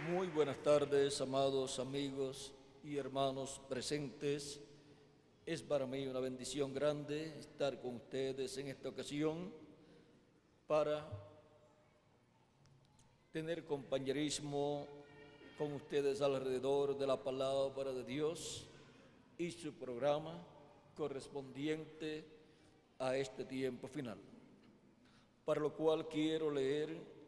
Muy buenas tardes, amados amigos y hermanos presentes. Es para mí una bendición grande estar con ustedes en esta ocasión para tener compañerismo con ustedes alrededor de la palabra de Dios y su programa correspondiente a este tiempo final. Para lo cual quiero leer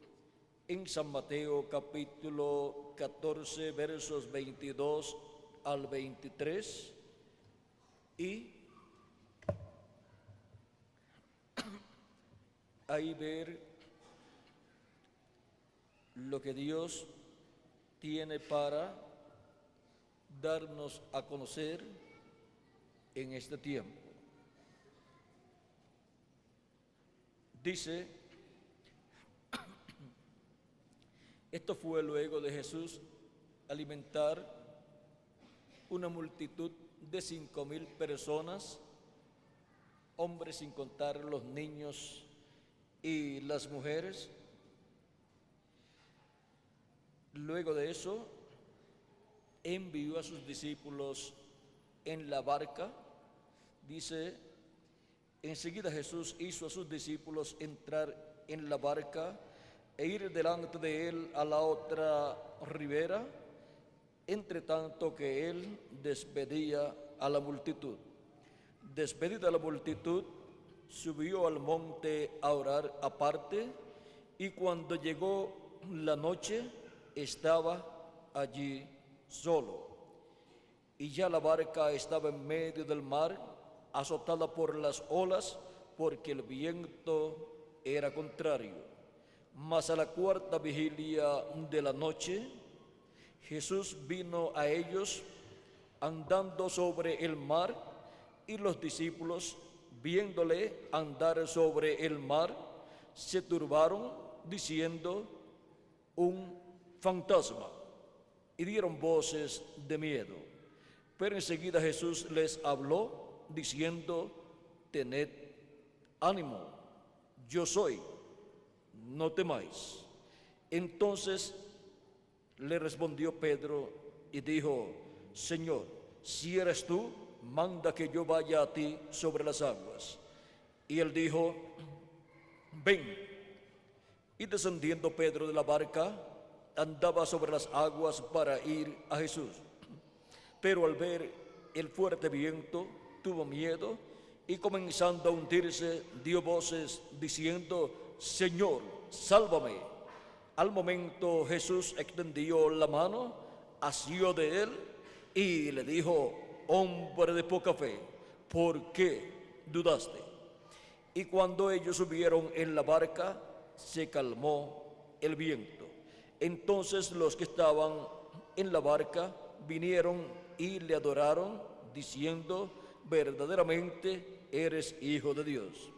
en San Mateo capítulo 14 versos 22 al 23 y ahí ver lo que Dios tiene para darnos a conocer en este tiempo. Dice: esto fue luego de Jesús alimentar una multitud de 5,000 personas, hombres sin contar los niños y las mujeres. Luego de eso, envió a sus discípulos en la barca. Dice: enseguida Jesús hizo a sus discípulos entrar en la barca e ir delante de él a la otra ribera, entre tanto que él despedía a la multitud. Despedida la multitud, subió al monte a orar aparte, y cuando llegó la noche, estaba allí solo. Y ya la barca estaba en medio del mar, azotada por las olas, porque el viento era contrario. Mas a la cuarta vigilia de la noche, Jesús vino a ellos andando sobre el mar, y los discípulos, viéndole andar sobre el mar, se turbaron, diciendo: un fantasma, y dieron voces de miedo. Pero enseguida Jesús les habló, diciendo: tened ánimo, yo soy, no temáis. Entonces le respondió Pedro y dijo: Señor, si eres tú, manda que yo vaya a ti sobre las aguas. Y él dijo: ven. Y descendiendo Pedro de la barca, andaba sobre las aguas para ir a Jesús. Pero al ver el fuerte viento, tuvo miedo, y comenzando a hundirse, dio voces diciendo: Señor, sálvame. Al momento Jesús extendió la mano, asió de él y le dijo: hombre de poca fe, ¿por qué dudaste? Y cuando ellos subieron en la barca, se calmó el viento. Entonces los que estaban en la barca vinieron y le adoraron, diciendo: verdaderamente eres Hijo de Dios.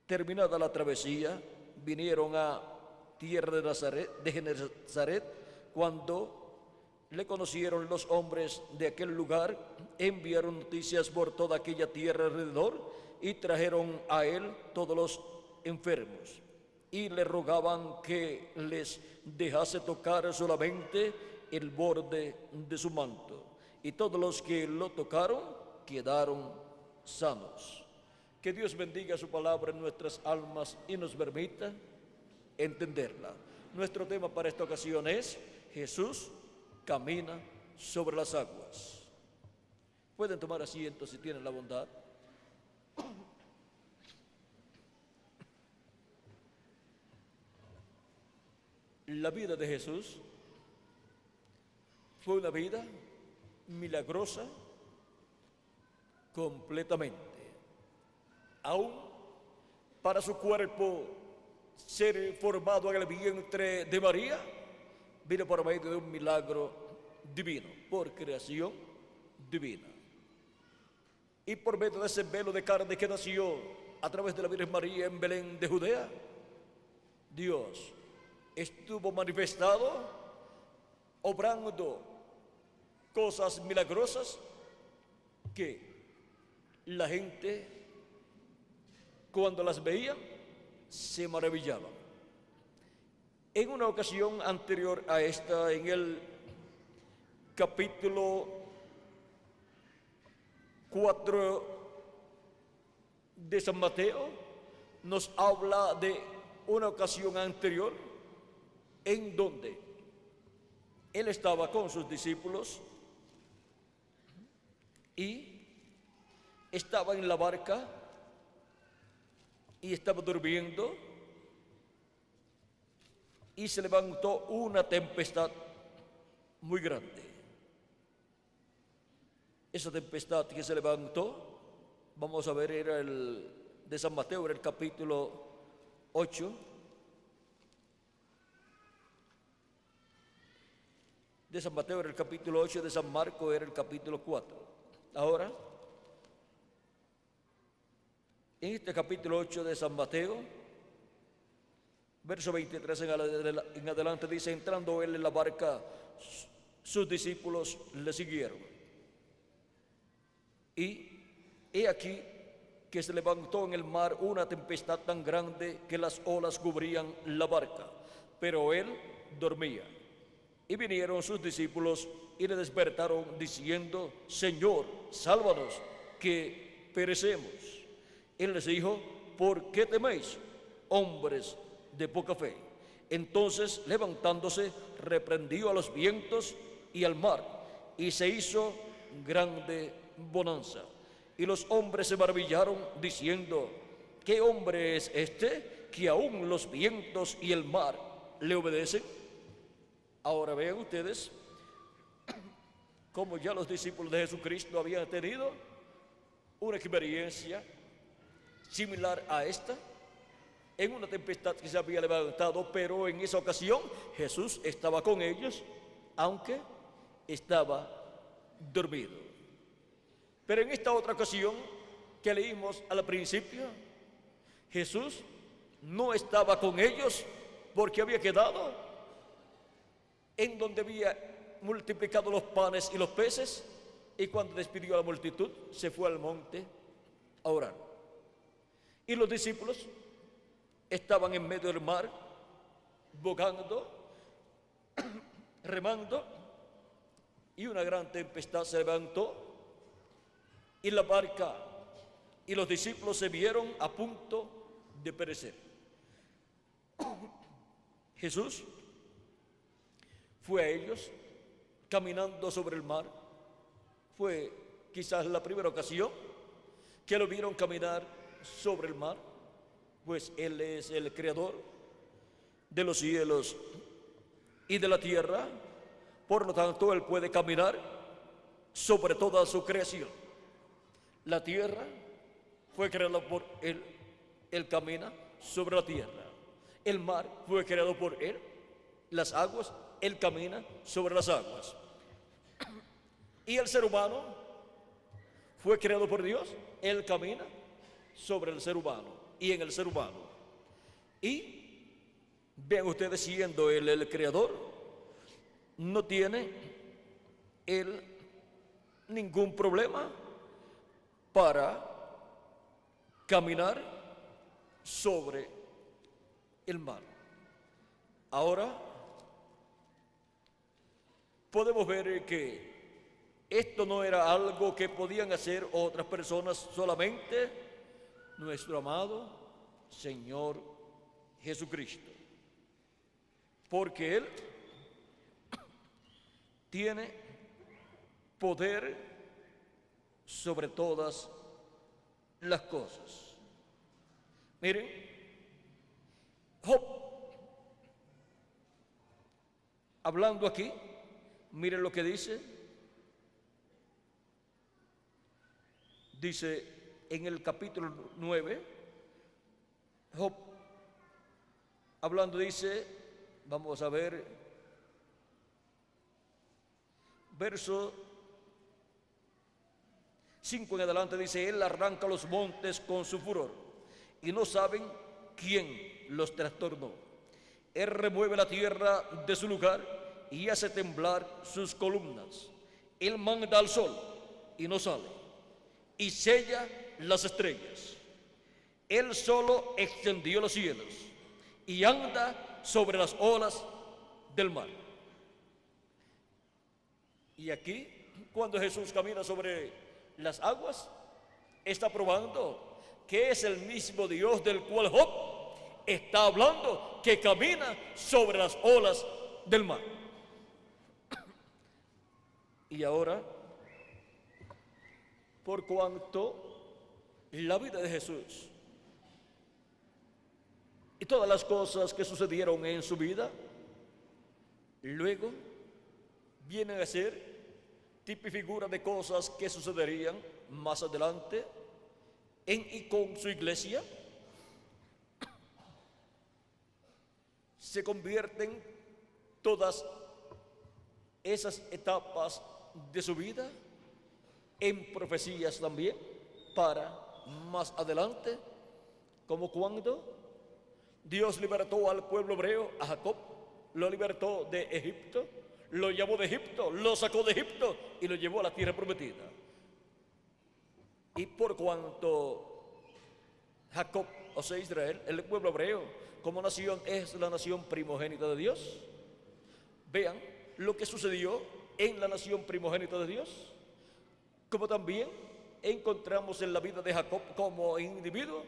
Terminada la travesía, vinieron a tierra de Genesaret. Cuando le conocieron los hombres de aquel lugar, enviaron noticias por toda aquella tierra alrededor y trajeron a él todos los enfermos y le rogaban que les dejase tocar solamente el borde de su manto. Y todos los que lo tocaron quedaron sanos. Que Dios bendiga su palabra en nuestras almas y nos permita entenderla. Nuestro tema para esta ocasión es: Jesús camina sobre las aguas. Pueden tomar asiento si tienen la bondad. La vida de Jesús fue una vida milagrosa completamente. Aún para su cuerpo ser formado en el vientre de María, vino por medio de un milagro divino, por creación divina. Y por medio de ese velo de carne que nació a través de la Virgen María en Belén de Judea, Dios estuvo manifestado, obrando cosas milagrosas que la gente, cuando las veía, se maravillaban. En una ocasión anterior a esta, en el capítulo 4 de San Mateo, nos habla de una ocasión anterior en donde él estaba con sus discípulos y estaba en la barca y estaba durmiendo, y se levantó una tempestad muy grande. Esa tempestad que se levantó, vamos a ver, era el de San Mateo, era el capítulo 8. De San Mateo era el capítulo 8, de San Marcos era el capítulo 4. Ahora, en este capítulo 8 de San Mateo, verso 23 en adelante, dice: entrando él en la barca, sus discípulos le siguieron. Y he aquí que se levantó en el mar una tempestad tan grande que las olas cubrían la barca, pero él dormía. Y vinieron sus discípulos y le despertaron diciendo: Señor, sálvanos, que perecemos. Él les dijo: ¿por qué teméis, hombres de poca fe? Entonces, levantándose, reprendió a los vientos y al mar, y se hizo grande bonanza. Y los hombres se maravillaron, diciendo: ¿qué hombre es este, que aún los vientos y el mar le obedecen? Ahora vean ustedes cómo ya los discípulos de Jesucristo habían tenido una experiencia similar a esta, en una tempestad que se había levantado, pero en esa ocasión Jesús estaba con ellos, aunque estaba dormido. Pero en esta otra ocasión que leímos al principio, Jesús no estaba con ellos porque había quedado en donde había multiplicado los panes y los peces, y cuando despidió a la multitud se fue al monte a orar. Y los discípulos estaban en medio del mar, bogando, remando, y una gran tempestad se levantó, y la barca y los discípulos se vieron a punto de perecer. Jesús fue a ellos caminando sobre el mar. Fue quizás la primera ocasión que lo vieron caminar sobre el mar, pues Él es el creador de los cielos y de la tierra. Por lo tanto, Él puede caminar sobre toda su creación. La tierra fue creada por Él, Él camina sobre la tierra. El mar fue creado por Él, las aguas, Él camina sobre las aguas. Y el ser humano fue creado por Dios, Él camina sobre el ser humano y en el ser humano. Y vean ustedes, siendo Él el creador, no tiene Él ningún problema para caminar sobre el mar. Ahora podemos ver que esto no era algo que podían hacer otras personas, solamente nuestro amado Señor Jesucristo, porque Él tiene poder sobre todas las cosas. Miren, Job, hablando aquí, miren lo que dice. Dice en el capítulo 9, Job, hablando, dice, vamos a ver, verso 5 en adelante, dice: Él arranca los montes con su furor, y no saben quién los trastornó. Él remueve la tierra de su lugar y hace temblar sus columnas. Él manda al sol y no sale, y sella las estrellas. Él solo extendió los cielos y anda sobre las olas del mar. Y aquí, cuando Jesús camina sobre las aguas, está probando que es el mismo Dios del cual Job está hablando, que camina sobre las olas del mar. Y ahora, por cuanto la vida de Jesús y todas las cosas que sucedieron en su vida, luego vienen a ser tipo y figura de cosas que sucederían más adelante en y con su iglesia, se convierten todas esas etapas de su vida en profecías también para más adelante, como cuando Dios libertó al pueblo hebreo, a Jacob, lo libertó de Egipto, lo llevó de Egipto, lo sacó de Egipto y lo llevó a la tierra prometida. Y por cuanto Jacob, o sea Israel, el pueblo hebreo, como nación es la nación primogénita de Dios, vean lo que sucedió en la nación primogénita de Dios, como también encontramos en la vida de Jacob como individuo,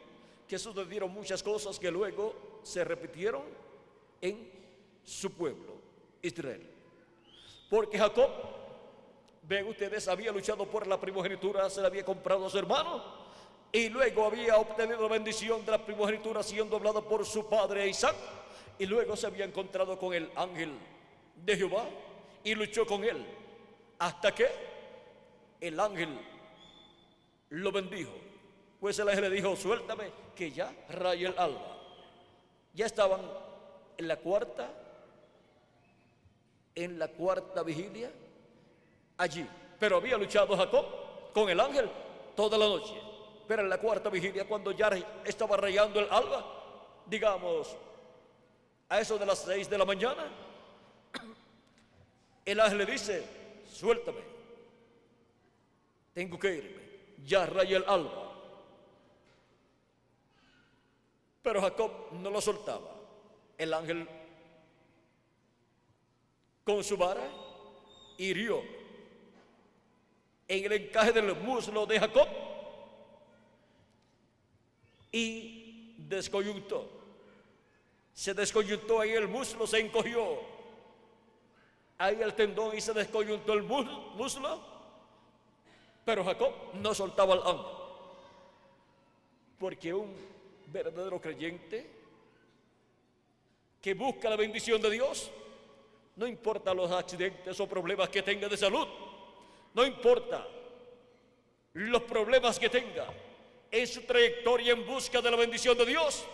que sucedieron muchas cosas que luego se repitieron en su pueblo, Israel. Porque Jacob, ven ustedes, había luchado por la primogenitura, se la había comprado a su hermano, y luego había obtenido la bendición de la primogenitura siendo hablada por su padre Isaac, y luego se había encontrado con el ángel de Jehová y luchó con él, hasta que el ángel lo bendijo. Pues el ángel le dijo: suéltame, que ya raya el alba. Ya estaban en la cuarta vigilia allí, pero había luchado Jacob con el ángel toda la noche. Pero en la cuarta vigilia, cuando ya estaba rayando el alba, digamos a eso de las 6 de la mañana, el ángel le dice: suéltame, tengo que irme, ya raya el alba. Pero Jacob no lo soltaba. El ángel con su vara hirió en el encaje del muslo de Jacob y descoyuntó. Se descoyuntó ahí el muslo, se encogió ahí el tendón y se descoyuntó el muslo. Pero Jacob no soltaba al ángel, porque un verdadero creyente que busca la bendición de Dios, no importa los accidentes o problemas que tenga de salud, no importa los problemas que tenga en su trayectoria en busca de la bendición de Dios,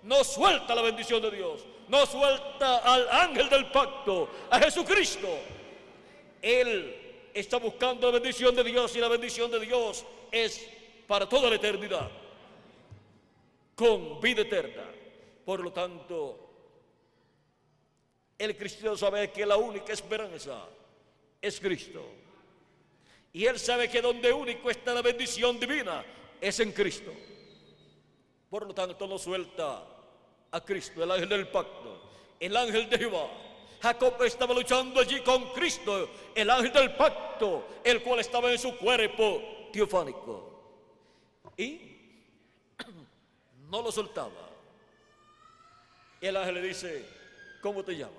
no suelta la bendición de Dios, no suelta al ángel del pacto, a Jesucristo. Él está buscando la bendición de Dios, y la bendición de Dios es para toda la eternidad, con vida eterna. Por lo tanto, el cristiano sabe que la única esperanza es Cristo, y él sabe que donde único está la bendición divina es en Cristo. Por lo tanto, no suelta a Cristo, el ángel del pacto, el ángel de Jehová. Jacob estaba luchando allí con Cristo, el ángel del pacto, el cual estaba en su cuerpo teofánico, y no lo soltaba. El ángel le dice: ¿cómo te llamas?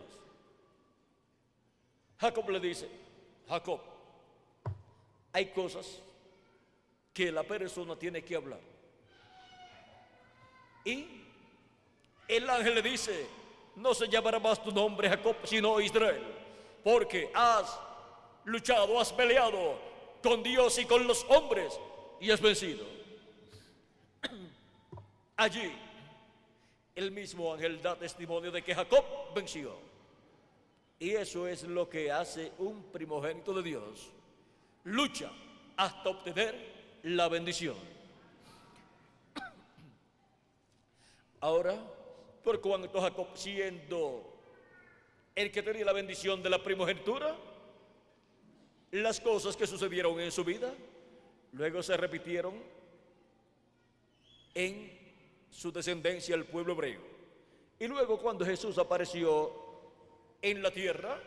Jacob le dice: Jacob. Hay cosas que la persona tiene que hablar. Y el ángel le dice: no se llamará más tu nombre Jacob, sino Israel, porque has luchado, has peleado con Dios y con los hombres y has vencido. Allí el mismo ángel da testimonio de que Jacob venció. Y eso es lo que hace un primogénito de Dios: lucha hasta obtener la bendición. Ahora, por cuanto Jacob, siendo el que tenía la bendición de la primogenitura, las cosas que sucedieron en su vida luego se repitieron en su descendencia, el pueblo hebreo. Y luego cuando Jesús apareció en la tierra,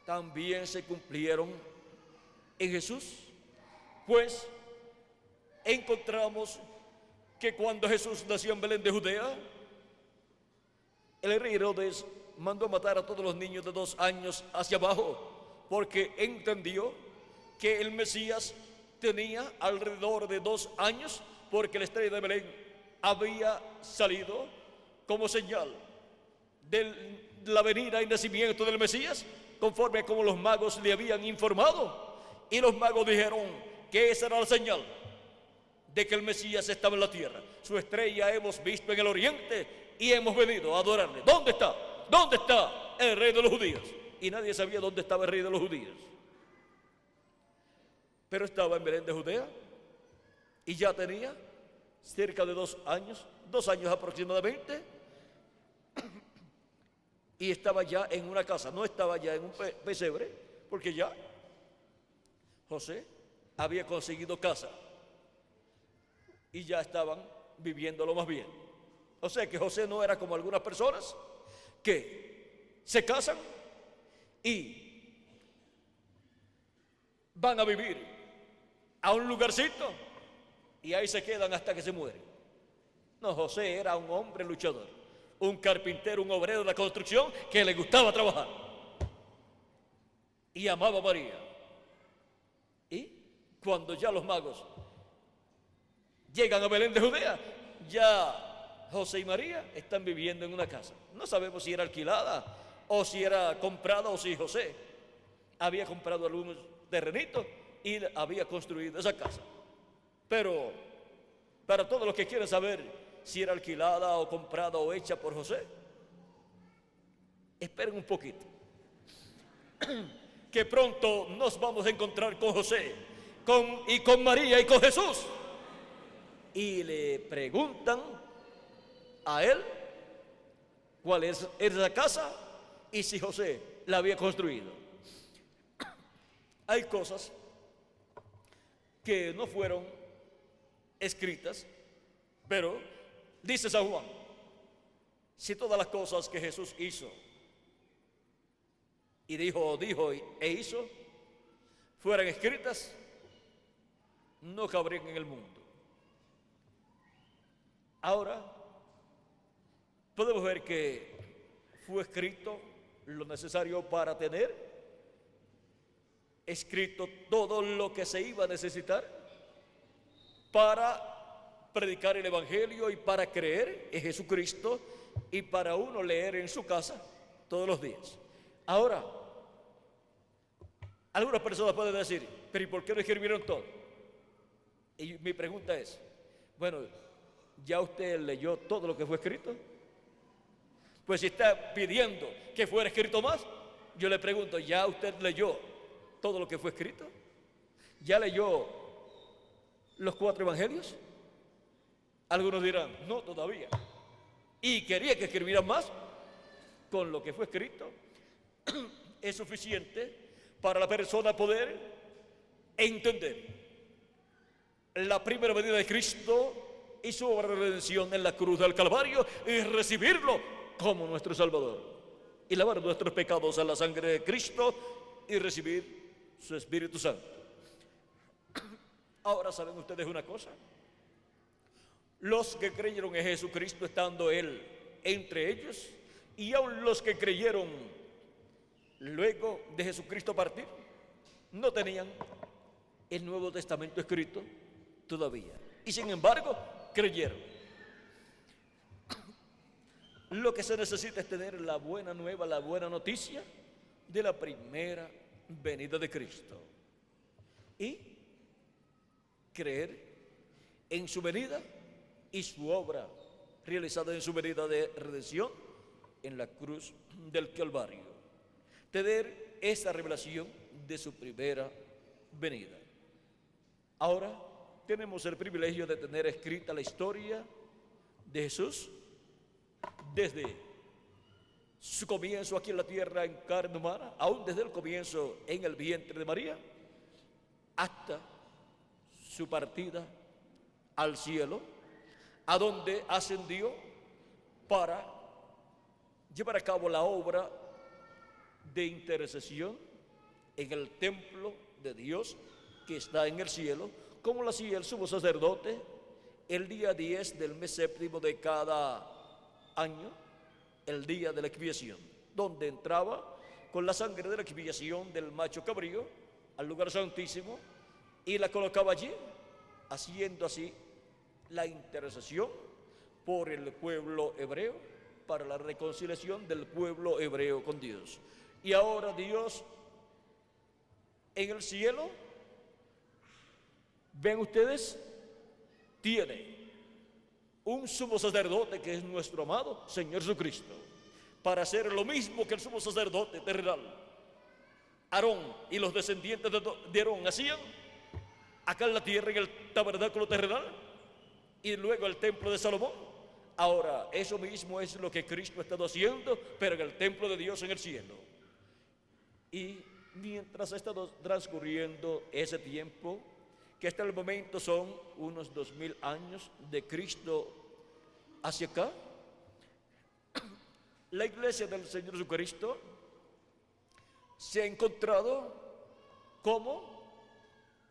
también se cumplieron en Jesús, pues encontramos que cuando Jesús nació en Belén de Judea, el rey Herodes mandó matar a todos los niños de 2 años hacia abajo, porque entendió que el Mesías tenía alrededor de 2 años, porque la estrella de Belén había salido como señal de la venida y nacimiento del Mesías, conforme a como los magos le habían informado. Y los magos dijeron que esa era la señal de que el Mesías estaba en la tierra. Su estrella hemos visto en el oriente y hemos venido a adorarle. ¿Dónde está? ¿Dónde está el rey de los judíos? Y nadie sabía dónde estaba el rey de los judíos. Pero estaba en Belén de Judea y ya tenía cerca de 2 años, 2 años aproximadamente, y estaba ya en una casa, no estaba ya en un pesebre, porque ya José había conseguido casa y ya estaban viviéndolo más bien. O sea que José no era como algunas personas que se casan y van a vivir a un lugarcito y ahí se quedan hasta que se mueren. No, José era un hombre luchador, un carpintero, un obrero de la construcción que le gustaba trabajar y amaba a María. Y cuando ya los magos llegan a Belén de Judea, ya José y María están viviendo en una casa. No sabemos si era alquilada o si era comprada o si José había comprado algunos terrenitos y había construido esa casa. Pero para todos los que quieren saber si era alquilada o comprada o hecha por José, esperen un poquito, que pronto nos vamos a encontrar con José y con María y con Jesús, y le preguntan a él cuál es esa casa y si José la había construido. Hay cosas que no fueron escritas, pero dice San Juan, si todas las cosas que Jesús hizo y dijo e hizo fueran escritas, no cabrían en el mundo. Ahora podemos ver que fue escrito lo necesario para tener escrito todo lo que se iba a necesitar para predicar el Evangelio y para creer en Jesucristo y para uno leer en su casa todos los días. Ahora, algunas personas pueden decir, pero ¿y por qué no escribieron todo? Y mi pregunta es, bueno, ¿ya usted leyó todo lo que fue escrito? Pues si está pidiendo que fuera escrito más, yo le pregunto, ¿ya usted leyó todo lo que fue escrito? ¿Ya leyó los 4 evangelios? Algunos dirán, no, todavía. Y quería que escribieran más. Con lo que fue escrito es suficiente para la persona poder entender la primera venida de Cristo y su obra de redención en la cruz del Calvario y recibirlo como nuestro Salvador y lavar nuestros pecados en la sangre de Cristo y recibir su Espíritu Santo. Ahora, ¿saben ustedes una cosa? Los que creyeron en Jesucristo estando Él entre ellos, y aun los que creyeron luego de Jesucristo partir, no tenían el Nuevo Testamento escrito todavía, y sin embargo creyeron. Lo que se necesita es tener la buena nueva, la buena noticia de la primera venida de Cristo y creer en su venida y su obra realizada en su venida de redención en la cruz del Calvario. Tener esa revelación de su primera venida. Ahora tenemos el privilegio de tener escrita la historia de Jesús desde su comienzo aquí en la tierra en carne humana, aún desde el comienzo en el vientre de María, hasta su partida al cielo, a donde ascendió para llevar a cabo la obra de intercesión en el templo de Dios que está en el cielo, como lo hacía el sumo sacerdote el día 10 del mes séptimo de cada año, el día de la expiación, donde entraba con la sangre de la expiación del macho cabrío al lugar santísimo y la colocaba allí, haciendo así la intercesión por el pueblo hebreo, para la reconciliación del pueblo hebreo con Dios. Y ahora Dios en el cielo, ven ustedes, tiene un sumo sacerdote que es nuestro amado Señor Jesucristo, para hacer lo mismo que el sumo sacerdote terrenal Aarón y los descendientes de Aarón hacían acá en la tierra, en el tabernáculo terrenal y luego el templo de Salomón. Ahora, eso mismo es lo que Cristo ha estado haciendo, pero en el templo de Dios en el cielo. Y mientras ha estado transcurriendo ese tiempo, que hasta el momento son unos 2000 años de Cristo hacia acá, la iglesia del Señor Jesucristo se ha encontrado como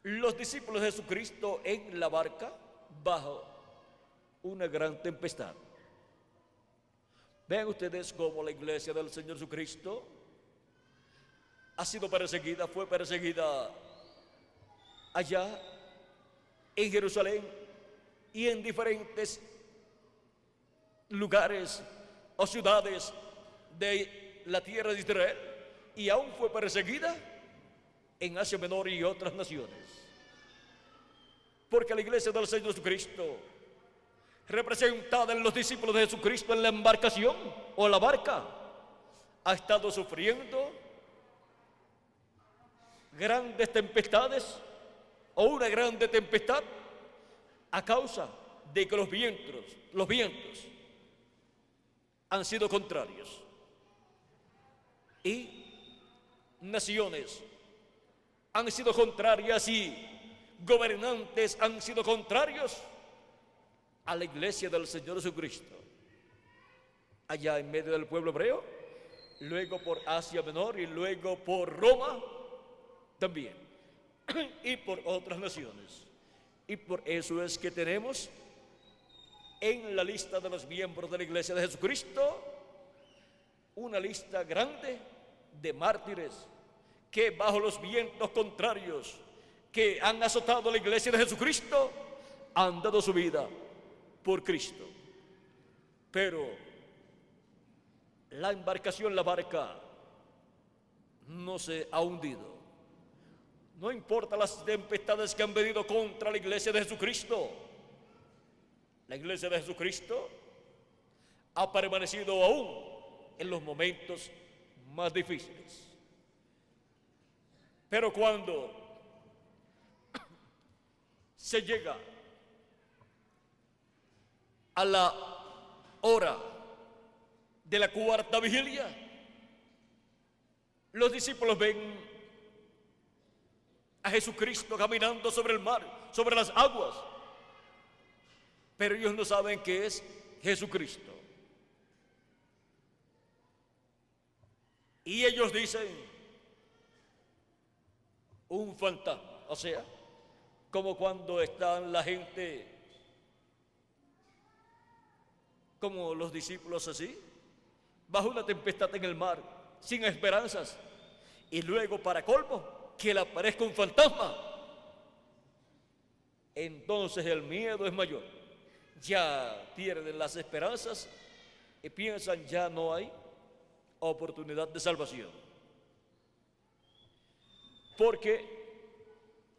los discípulos de Jesucristo en la barca bajo una gran tempestad. Vean ustedes cómo la iglesia del Señor Jesucristo ha sido perseguida, fue perseguida allá en Jerusalén y en diferentes lugares o ciudades de la tierra de Israel, y aún fue perseguida en Asia Menor y otras naciones, porque la iglesia del Señor Jesucristo, representada en los discípulos de Jesucristo en la embarcación o la barca, ha estado sufriendo grandes tempestades o una grande tempestad a causa de que los vientos han sido contrarios y naciones han sido contrarias y gobernantes han sido contrarios a la iglesia del Señor Jesucristo, allá en medio del pueblo hebreo, luego por Asia Menor y luego por Roma también, y por otras naciones. Y por eso es que tenemos en la lista de los miembros de la iglesia de Jesucristo una lista grande de mártires que bajo los vientos contrarios que han azotado a la iglesia de Jesucristo han dado su vida por Cristo. Pero la embarcación, la barca, no se ha hundido. No importa las tempestades que han venido contra la iglesia de Jesucristo, la iglesia de Jesucristo ha permanecido aún en los momentos más difíciles. Pero cuando se llega a la hora de la cuarta vigilia, los discípulos ven a Jesucristo caminando sobre el mar, sobre las aguas, pero ellos no saben que es Jesucristo. Y ellos dicen, un fantasma. O sea, como cuando están la gente, como los discípulos así, bajo una tempestad en el mar, sin esperanzas, y luego para colmo, que le aparezca un fantasma. Entonces el miedo es mayor, ya pierden las esperanzas y piensan ya no hay oportunidad de salvación. Porque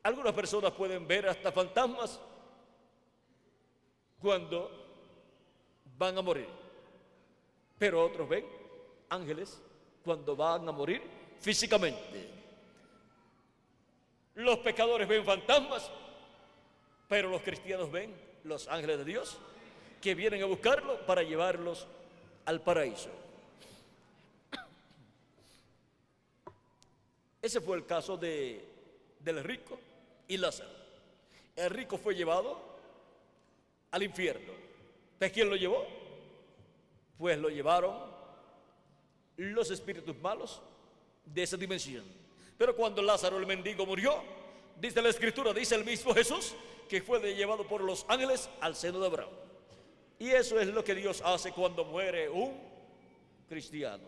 algunas personas pueden ver hasta fantasmas cuando van a morir, pero otros ven ángeles cuando van a morir físicamente. Los pecadores ven fantasmas, pero los cristianos ven los ángeles de Dios que vienen a buscarlo para llevarlos al paraíso. Ese fue el caso del rico y Lázaro. El rico fue llevado al infierno. ¿De quién lo llevó? pues lo llevaron los espíritus malos de esa dimensión. Pero cuando Lázaro el mendigo murió, dice la Escritura, dice el mismo Jesús, que fue llevado por los ángeles al seno de Abraham. Y eso es lo que Dios hace cuando muere un cristiano.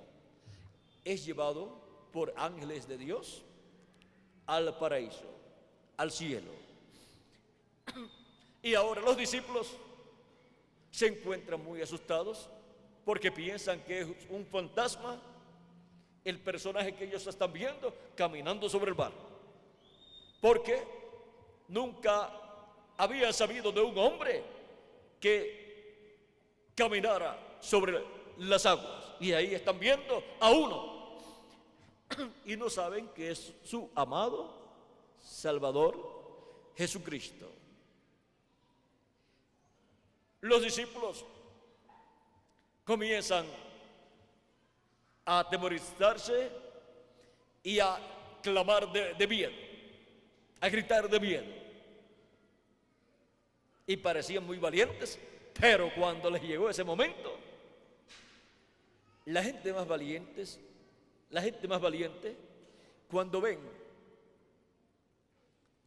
Es llevado por ángeles de Dios al paraíso, al cielo. Y ahora los discípulos se encuentran muy asustados porque piensan que es un fantasma el personaje que ellos están viendo caminando sobre el mar, porque nunca habían sabido de un hombre que caminara sobre las aguas, y ahí están viendo a uno y no saben que es su amado Salvador Jesucristo. Los discípulos comienzan a atemorizarse y a clamar de miedo, a gritar de miedo. Y parecían muy valientes, pero cuando les llegó ese momento, la gente más valiente, cuando ven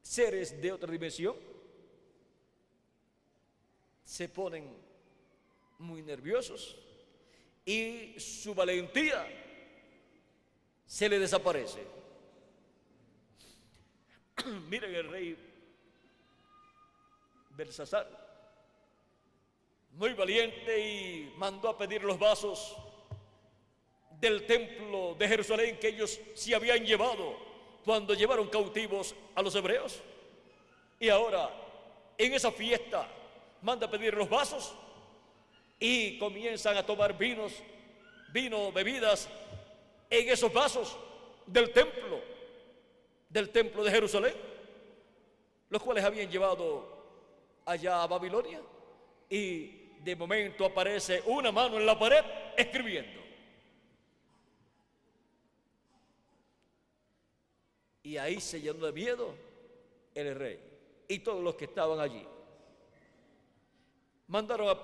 seres de otra dimensión, se ponen muy nerviosos y su valentía se le desaparece. Miren el rey Belsasar, muy valiente, y mandó a pedir los vasos del templo de Jerusalén que ellos se habían llevado cuando llevaron cautivos a los hebreos. Y ahora, en esa fiesta, manda a pedir los vasos y comienzan a tomar vino, bebidas en esos vasos del templo de Jerusalén, los cuales habían llevado allá a Babilonia. Y de momento aparece una mano en la pared escribiendo. Y ahí se llenó de miedo el rey y todos los que estaban allí. Mandaron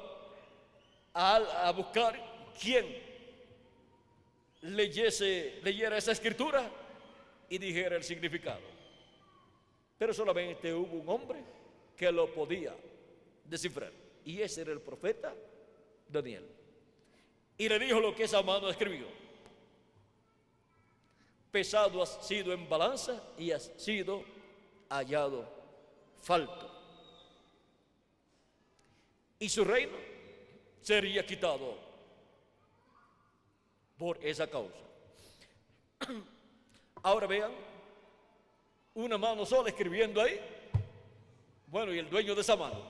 a buscar quien leyera esa escritura y dijera el significado. Pero solamente hubo un hombre que lo podía descifrar, y ese era el profeta Daniel. Y le dijo lo que esa mano escribió: pesado has sido en balanza y has sido hallado falto, y su reino sería quitado por esa causa. Ahora vean, una mano sola escribiendo ahí. Bueno, y el dueño de esa mano,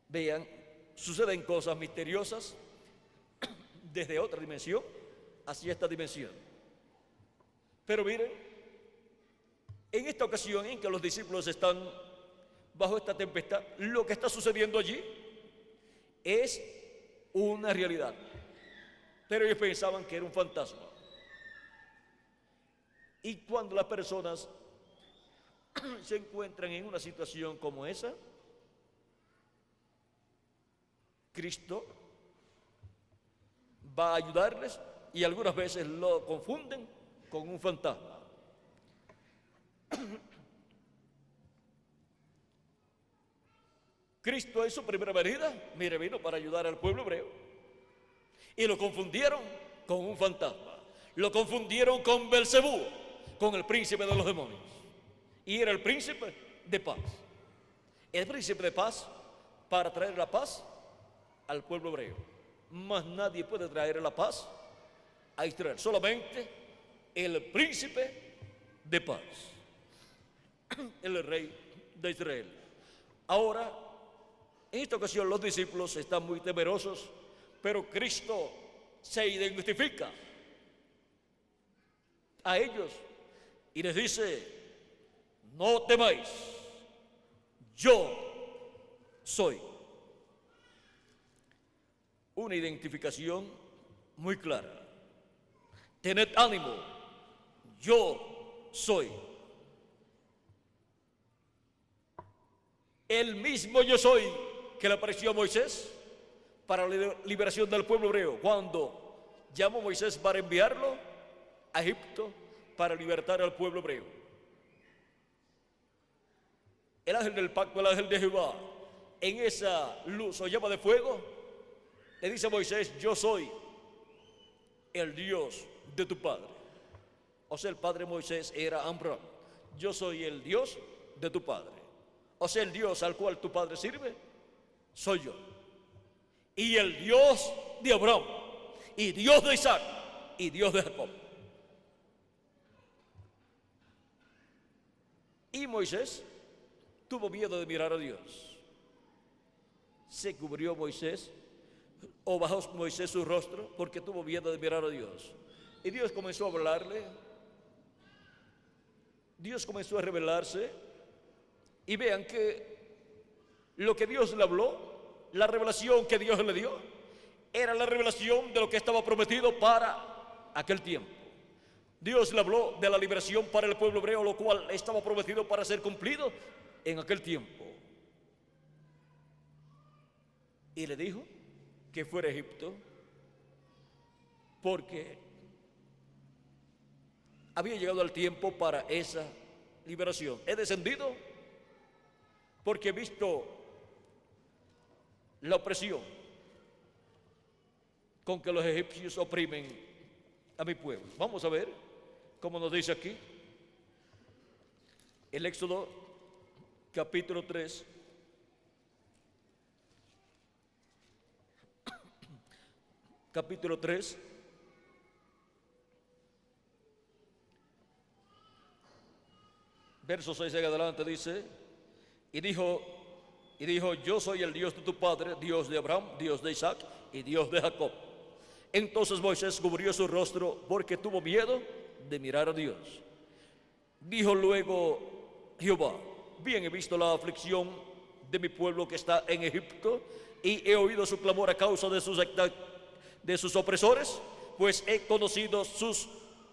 vean, suceden cosas misteriosas desde otra dimensión hacia esta dimensión. Pero miren, en esta ocasión en que los discípulos están bajo esta tempestad, lo que está sucediendo allí es una realidad, pero ellos pensaban que era un fantasma. Y cuando las personas se encuentran en una situación como esa, Cristo va a ayudarles, y algunas veces lo confunden con un fantasma. Cristo en su primera venida, mire, vino para ayudar al pueblo hebreo, y lo confundieron con un fantasma, lo confundieron con Belcebú, con el príncipe de los demonios, y era el príncipe de paz. El príncipe de paz para traer la paz al pueblo hebreo. Mas nadie puede traer la paz a Israel, solamente el príncipe de paz, el rey de Israel. Ahora, en esta ocasión los discípulos están muy temerosos, pero Cristo se identifica a ellos y les dice: no temáis, yo soy. Una identificación muy clara. Tened ánimo, yo soy. El mismo yo soy que le apareció a Moisés para la liberación del pueblo hebreo, cuando llamó a Moisés para enviarlo a Egipto para libertar al pueblo hebreo. El ángel del pacto, el ángel de Jehová, en esa luz o llama de fuego, le dice a Moisés: yo soy el Dios de tu padre. O sea, el padre de Moisés era Abraham. Yo soy el Dios de tu padre. O sea, el Dios al cual tu padre sirve, soy yo. Y el Dios de Abraham, y Dios de Isaac, y Dios de Jacob. Y Moisés tuvo miedo de mirar a Dios. Se cubrió Moisés, o bajó Moisés su rostro, porque tuvo miedo de mirar a Dios. Y Dios comenzó a hablarle. Dios comenzó a revelarse. Y vean que lo que Dios le habló, la revelación que Dios le dio, era la revelación de lo que estaba prometido para aquel tiempo. Dios le habló de la liberación para el pueblo hebreo, lo cual estaba prometido para ser cumplido en aquel tiempo. Y le dijo que fuera a Egipto, porque había llegado el tiempo para esa liberación. He descendido porque he visto la opresión con que los egipcios oprimen a mi pueblo. Vamos a ver cómo nos dice aquí el Éxodo capítulo 3. Capítulo 3, verso 6 en adelante dice: y dijo, yo soy el Dios de tu padre, Dios de Abraham, Dios de Isaac y Dios de Jacob. Entonces Moisés cubrió su rostro porque tuvo miedo de mirar a Dios. Dijo luego Jehová: bien he visto la aflicción de mi pueblo que está en Egipto, y he oído su clamor a causa de sus opresores, pues he conocido sus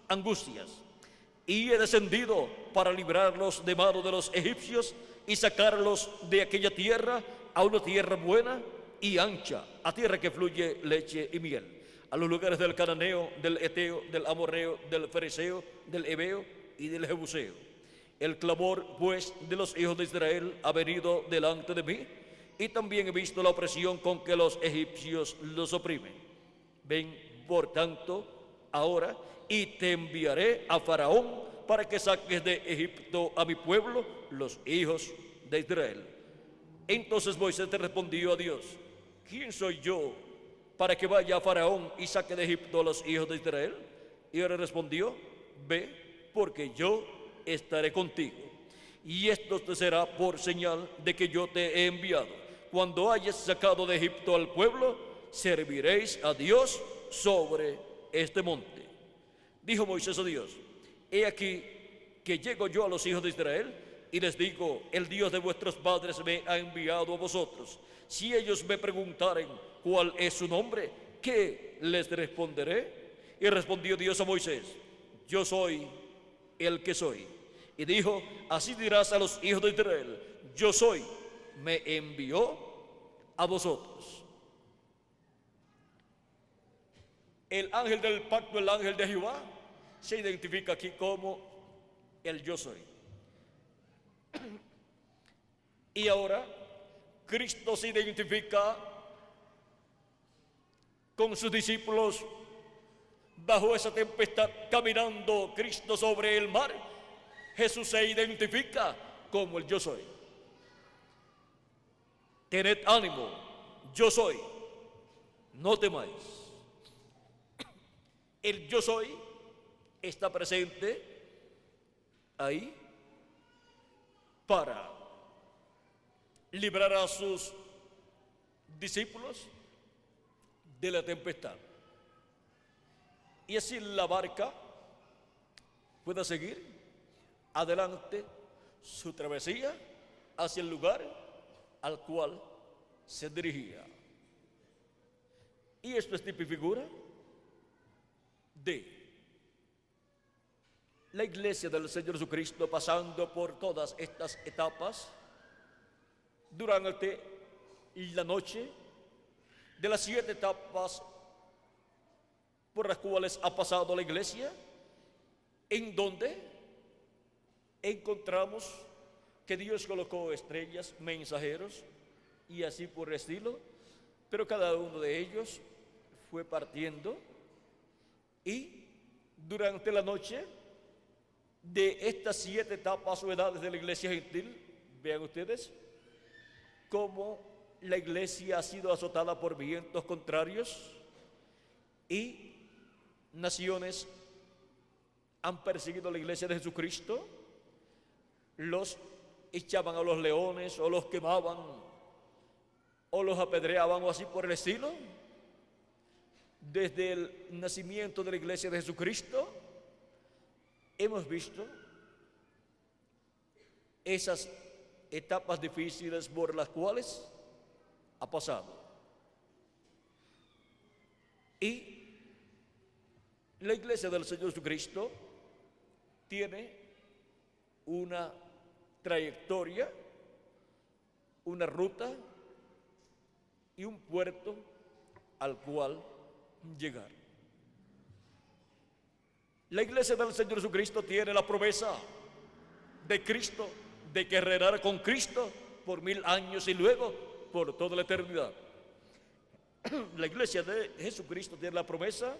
angustias, y he descendido para librarlos de mano de los egipcios y sacarlos de aquella tierra a una tierra buena y ancha, a tierra que fluye leche y miel, a los lugares del cananeo, del eteo, del amorreo, del fereceo, del heveo y del jebuseo. El clamor pues de los hijos de Israel ha venido delante de mí, y también he visto la opresión con que los egipcios los oprimen. Ven por tanto ahora, y te enviaré a Faraón para que saques de Egipto a mi pueblo, los hijos de Israel. Entonces Moisés te respondió a Dios: ¿quién soy yo para que vaya a Faraón y saque de Egipto a los hijos de Israel? Y él respondió: ve, porque yo estaré contigo, y esto te será por señal de que yo te he enviado. Cuando hayas sacado de Egipto al pueblo, serviréis a Dios sobre este monte. Dijo Moisés a Dios: he aquí que llego yo a los hijos de Israel y les digo: el Dios de vuestros padres me ha enviado a vosotros. Si ellos me preguntaren cuál es su nombre, ¿qué les responderé? Y respondió Dios a Moisés: yo soy el que soy. Y dijo: así dirás a los hijos de Israel: yo soy, me envió a vosotros. El ángel del pacto, el ángel de Jehová, se identifica aquí como el yo soy. Y ahora Cristo se identifica con sus discípulos bajo esa tempestad, caminando Cristo sobre el mar. Jesús se identifica como el yo soy. Tened ánimo, yo soy, no temáis. El yo soy está presente ahí para librar a sus discípulos de la tempestad, y así la barca pueda seguir adelante su travesía hacia el lugar al cual se dirigía. Y esto es tipo y figura de la iglesia del Señor Jesucristo, pasando por todas estas etapas durante la noche de las 7 etapas por las cuales ha pasado la iglesia, en donde encontramos que Dios colocó estrellas, mensajeros y así por el estilo, pero cada uno de ellos fue partiendo y durante la noche de estas 7 etapas o edades de la iglesia gentil, vean ustedes cómo la iglesia ha sido azotada por vientos contrarios y naciones han perseguido a la iglesia de Jesucristo, los echaban a los leones o los quemaban o los apedreaban o así por el estilo. Desde el nacimiento de la iglesia de Jesucristo hemos visto esas etapas difíciles por las cuales ha pasado. Y la iglesia del Señor Jesucristo tiene una trayectoria, una ruta y un puerto al cual llegar. La iglesia del Señor Jesucristo tiene la promesa de Cristo, de que reinará con Cristo por 1000 años y luego por toda la eternidad. La iglesia de Jesucristo tiene la promesa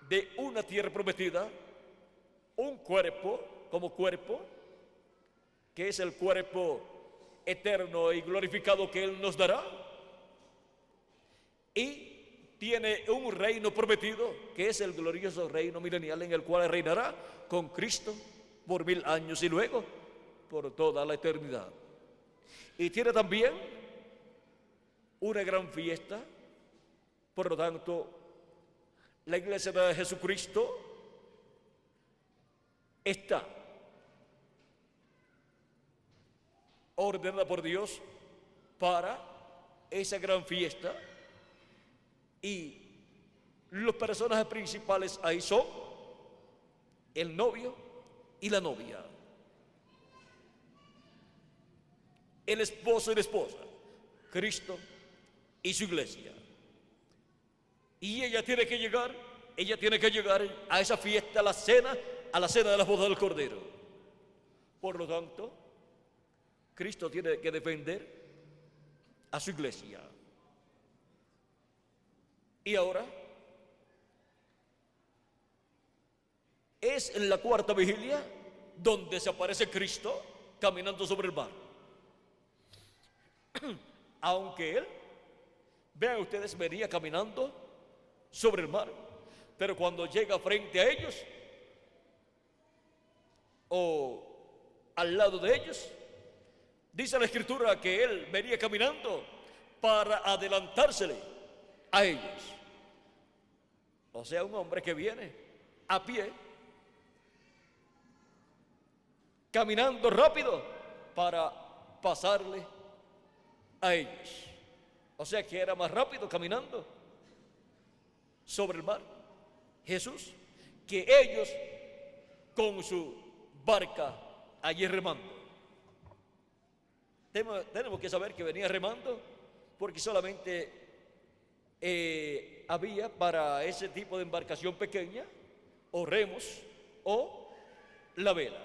de una tierra prometida, un cuerpo como cuerpo, que es el cuerpo eterno y glorificado que Él nos dará, y tiene un reino prometido, que es el glorioso reino milenial en el cual reinará con Cristo por 1000 años y luego por toda la eternidad. Y tiene también una gran fiesta. Por lo tanto, la iglesia de Jesucristo está ordenada por Dios para esa gran fiesta, y los personajes principales ahí son el novio y la novia, el esposo y la esposa, Cristo y su iglesia. Y ella tiene que llegar a esa fiesta, a la cena de la boda del Cordero. Por lo tanto, Cristo tiene que defender a su iglesia. Y ahora es en la 4ª vigilia donde se aparece Cristo caminando sobre el mar. Aunque Él, vean ustedes, venía caminando sobre el mar, pero cuando llega frente a ellos o al lado de ellos, dice la Escritura que Él venía caminando para adelantársele a ellos. O sea, un hombre que viene a pie, caminando rápido para pasarle a ellos. O sea que era más rápido caminando sobre el mar Jesús que ellos con su barca allí remando. Tenemos que saber que venía remando porque solamente había para ese tipo de embarcación pequeña o remos o la vela.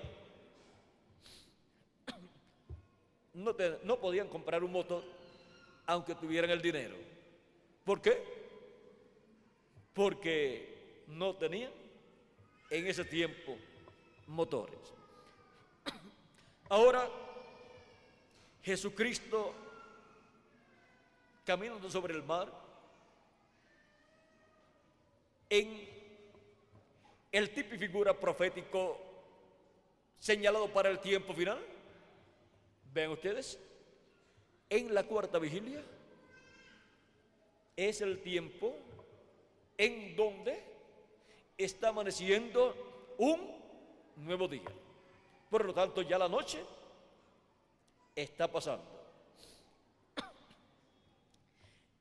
No podían comprar un motor aunque tuvieran el dinero. ¿Por qué? Porque no tenían en ese tiempo motores. Ahora Jesucristo caminando sobre el mar en el tipo y figura profético señalado para el tiempo final. Vean ustedes, en la 4ª vigilia es el tiempo en donde está amaneciendo un nuevo día. Por lo tanto, ya la noche está pasando.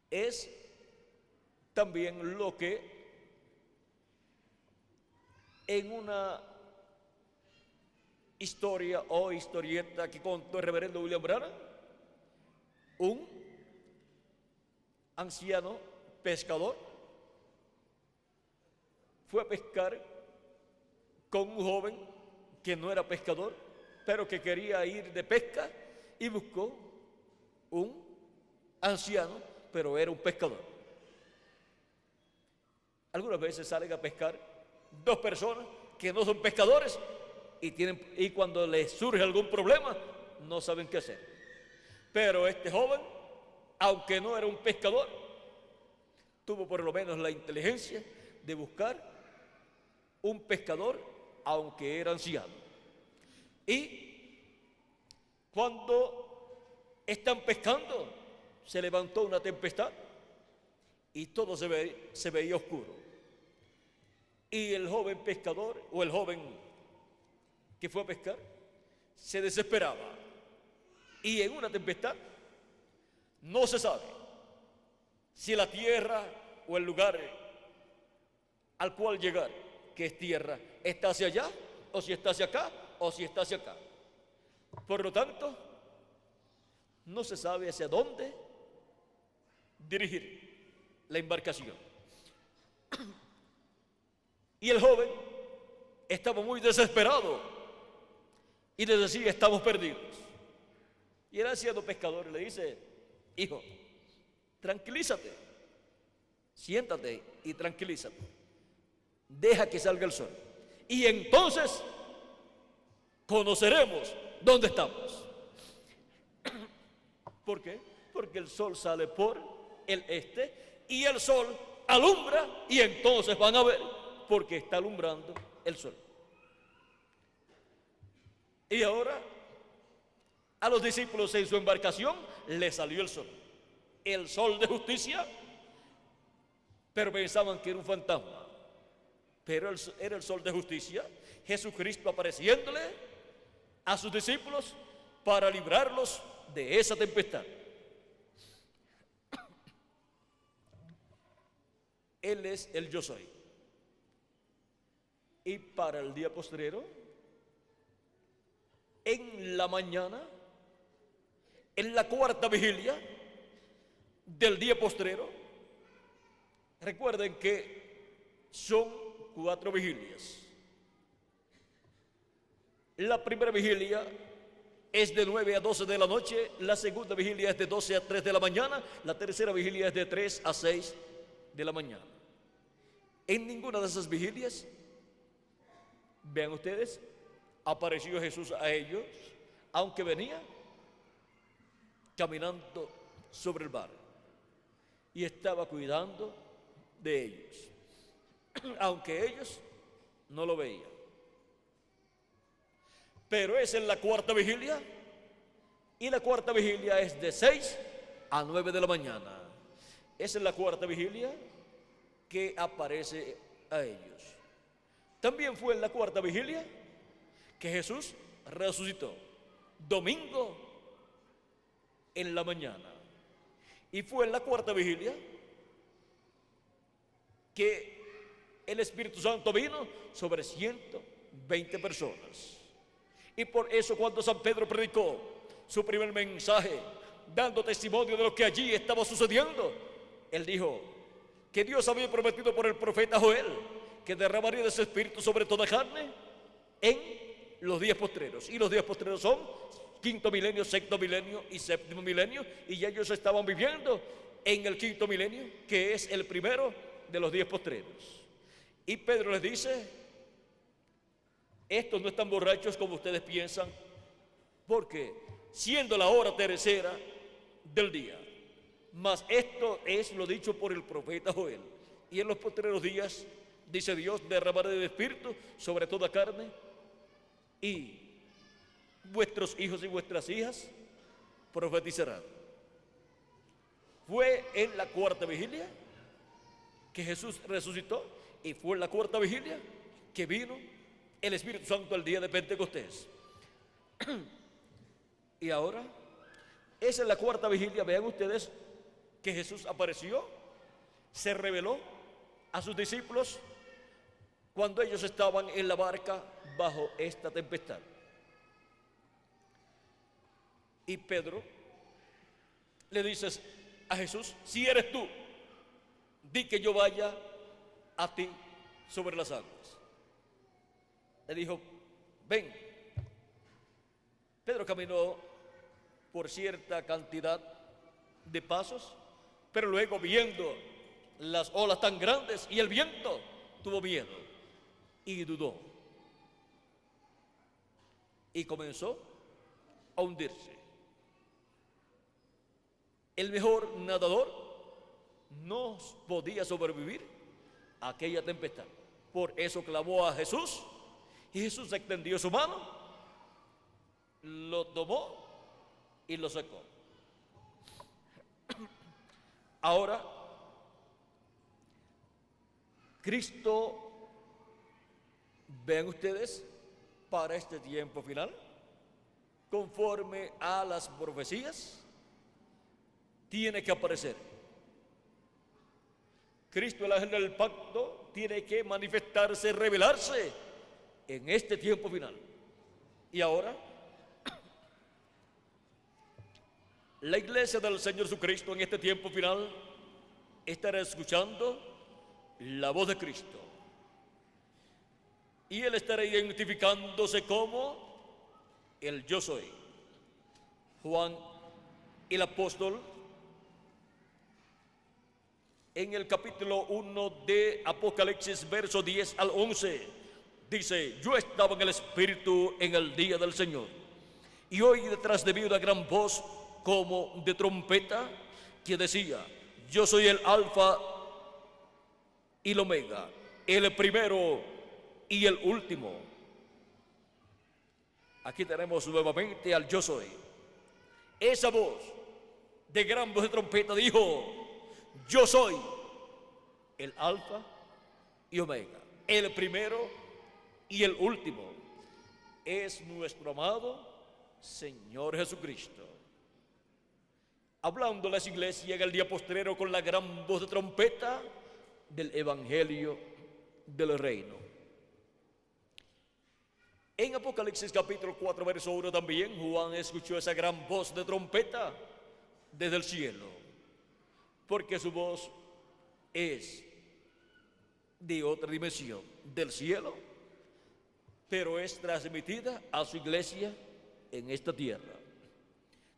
Es también lo que en una historia o historieta que contó el reverendo William Branham, un anciano pescador fue a pescar con un joven que no era pescador, pero que quería ir de pesca, y buscó un anciano, pero era un pescador. Algunas veces salen a pescar dos personas que no son pescadores y cuando les surge algún problema no saben qué hacer. Pero este joven, aunque no era un pescador, tuvo por lo menos la inteligencia de buscar un pescador, aunque era anciano. Y cuando están pescando, se levantó una tempestad y todo se veía oscuro. Y el joven pescador, o el joven que fue a pescar, se desesperaba. Y en una tempestad no se sabe si la tierra o el lugar al cual llegar, que es tierra, está hacia allá, o si está hacia acá, o si está hacia acá. Por lo tanto, no se sabe hacia dónde dirigir la embarcación. Y el joven estaba muy desesperado y le decía: estamos perdidos. Y el anciano pescador le dice: hijo, tranquilízate, siéntate y tranquilízate, deja que salga el sol, y entonces conoceremos dónde estamos. ¿Por qué? Porque el sol sale por el este y el sol alumbra, y entonces van a ver, porque está alumbrando el sol. Y ahora a los discípulos en su embarcación les salió el sol de justicia, pero pensaban que era un fantasma, pero era el sol de justicia, Jesucristo apareciéndole a sus discípulos para librarlos de esa tempestad. Él es el yo soy. Y para el día postrero, en la mañana, en la cuarta vigilia del día postrero, recuerden que son 4 vigilias. La primera vigilia es de 9 a 12 de la noche, la segunda vigilia es de 12 a 3 de la mañana, la tercera vigilia es de 3 a 6 de la mañana. En ninguna de esas vigilias, vean ustedes, apareció Jesús a ellos, aunque venía caminando sobre el mar y estaba cuidando de ellos, aunque ellos no lo veían. Pero es en la cuarta vigilia, y la cuarta vigilia es de 6 a 9 de la mañana. Es en la cuarta vigilia que aparece a ellos. También fue en la cuarta vigilia que Jesús resucitó, domingo en la mañana. Y fue en la cuarta vigilia que el Espíritu Santo vino sobre 120 personas. Y por eso, cuando San Pedro predicó su primer mensaje, dando testimonio de lo que allí estaba sucediendo, él dijo que Dios había prometido por el profeta Joel que derramaría de su espíritu sobre toda carne en los días postreros. Y los días postreros son quinto milenio, sexto milenio y séptimo milenio, y ya ellos estaban viviendo en el quinto milenio, que es el primero de los días postreros. Y Pedro les dice: estos no están borrachos como ustedes piensan, porque siendo la hora tercera del día, mas esto es lo dicho por el profeta Joel, y en los postreros días, dice Dios, derramaré de espíritu sobre toda carne, y vuestros hijos y vuestras hijas profetizarán. Fue en la cuarta vigilia que Jesús resucitó, y fue en la cuarta vigilia que vino el Espíritu Santo el día de Pentecostés. Y ahora es en la cuarta vigilia, vean ustedes, que Jesús apareció, se reveló a sus discípulos cuando ellos estaban en la barca bajo esta tempestad. Y Pedro le dice: a Jesús: si eres tú, di que yo vaya a ti sobre las aguas. Le dijo: ven. Pedro caminó por cierta cantidad de pasos, pero luego, viendo las olas tan grandes y el viento, tuvo miedo y dudó y comenzó a hundirse. El mejor nadador no podía sobrevivir a aquella tempestad. Por eso clamó a Jesús, y Jesús extendió su mano, lo tomó y lo sacó. Ahora, Cristo, ven ustedes, para este tiempo final, conforme a las profecías, tiene que aparecer. Cristo, el ángel del pacto, tiene que manifestarse, revelarse en este tiempo final. Y ahora, la iglesia del Señor Jesucristo en este tiempo final estará escuchando la voz de Cristo. Y Él estará identificándose como el yo soy. Juan el apóstol, en el capítulo 1 de Apocalipsis, verso 10 al 11, dice: yo estaba en el Espíritu en el día del Señor, y oí detrás de mí una gran voz como de trompeta, que decía: yo soy el Alfa y el Omega, el primero y el último. Aquí tenemos nuevamente al yo soy. Esa voz de gran voz de trompeta dijo: yo soy el Alfa y Omega, el primero y el último. Es nuestro amado Señor Jesucristo, hablando a las iglesias en el día postrero con la gran voz de trompeta del Evangelio del Reino. En Apocalipsis capítulo 4, verso 1 también, Juan escuchó esa gran voz de trompeta desde el cielo, porque su voz es de otra dimensión del cielo, pero es transmitida a su iglesia en esta tierra.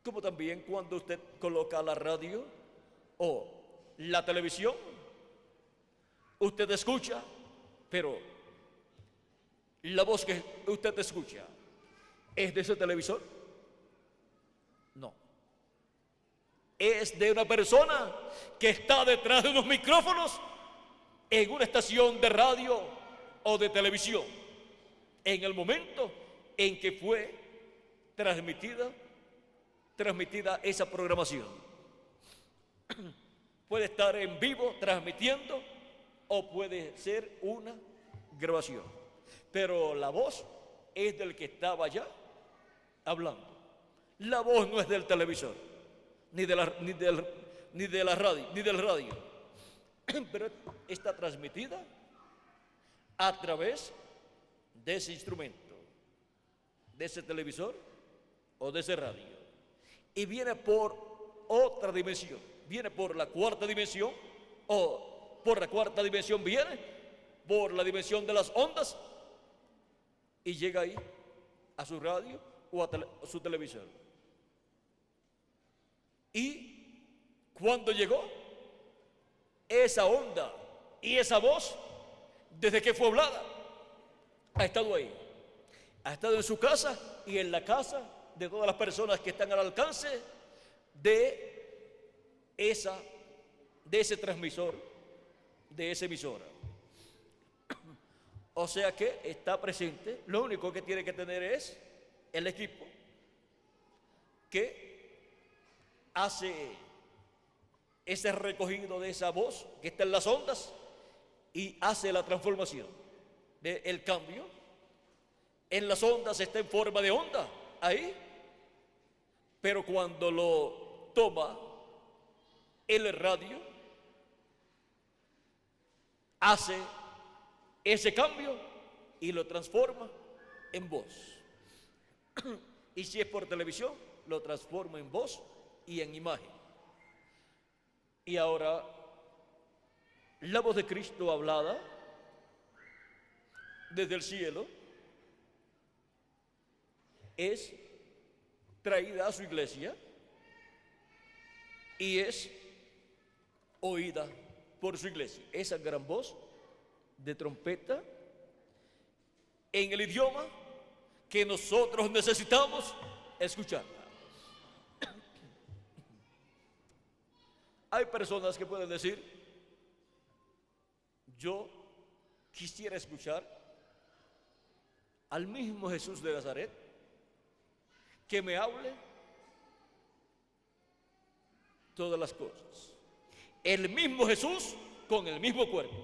Como también cuando usted coloca la radio o la televisión, usted escucha, pero la voz que usted escucha, ¿es de ese televisor? No. Es de una persona que está detrás de unos micrófonos en una estación de radio o de televisión, en el momento en que fue transmitida esa programación. Puede estar en vivo transmitiendo o puede ser una grabación, pero la voz es del que estaba allá hablando. La voz no es del televisor, ni del radio, pero está transmitida a través de ese instrumento, de ese televisor o de ese radio, y viene por otra dimensión, viene por la cuarta dimensión, o por la cuarta dimensión viene por la dimensión de las ondas y llega ahí a su radio o a su televisor. Y cuando llegó, esa onda y esa voz, desde que fue hablada, ha estado ahí, ha estado en su casa y en la casa de todas las personas que están al alcance de ese transmisor, de esa emisora. O sea que está presente. Lo único que tiene que tener es el equipo que hace ese recogido de esa voz que está en las ondas y hace la transformación del cambio. En las ondas está en forma de onda ahí, pero cuando lo toma el radio, hace ese cambio y lo transforma en voz. Y si es por televisión, lo transforma en voz y en imagen. Y ahora, la voz de Cristo hablada desde el cielo es traída a su iglesia y es oída por su iglesia. Esa gran voz de trompeta en el idioma que nosotros necesitamos escuchar. Hay personas que pueden decir: yo quisiera escuchar al mismo Jesús de Nazaret que me hable todas las cosas. El mismo Jesús con el mismo cuerpo.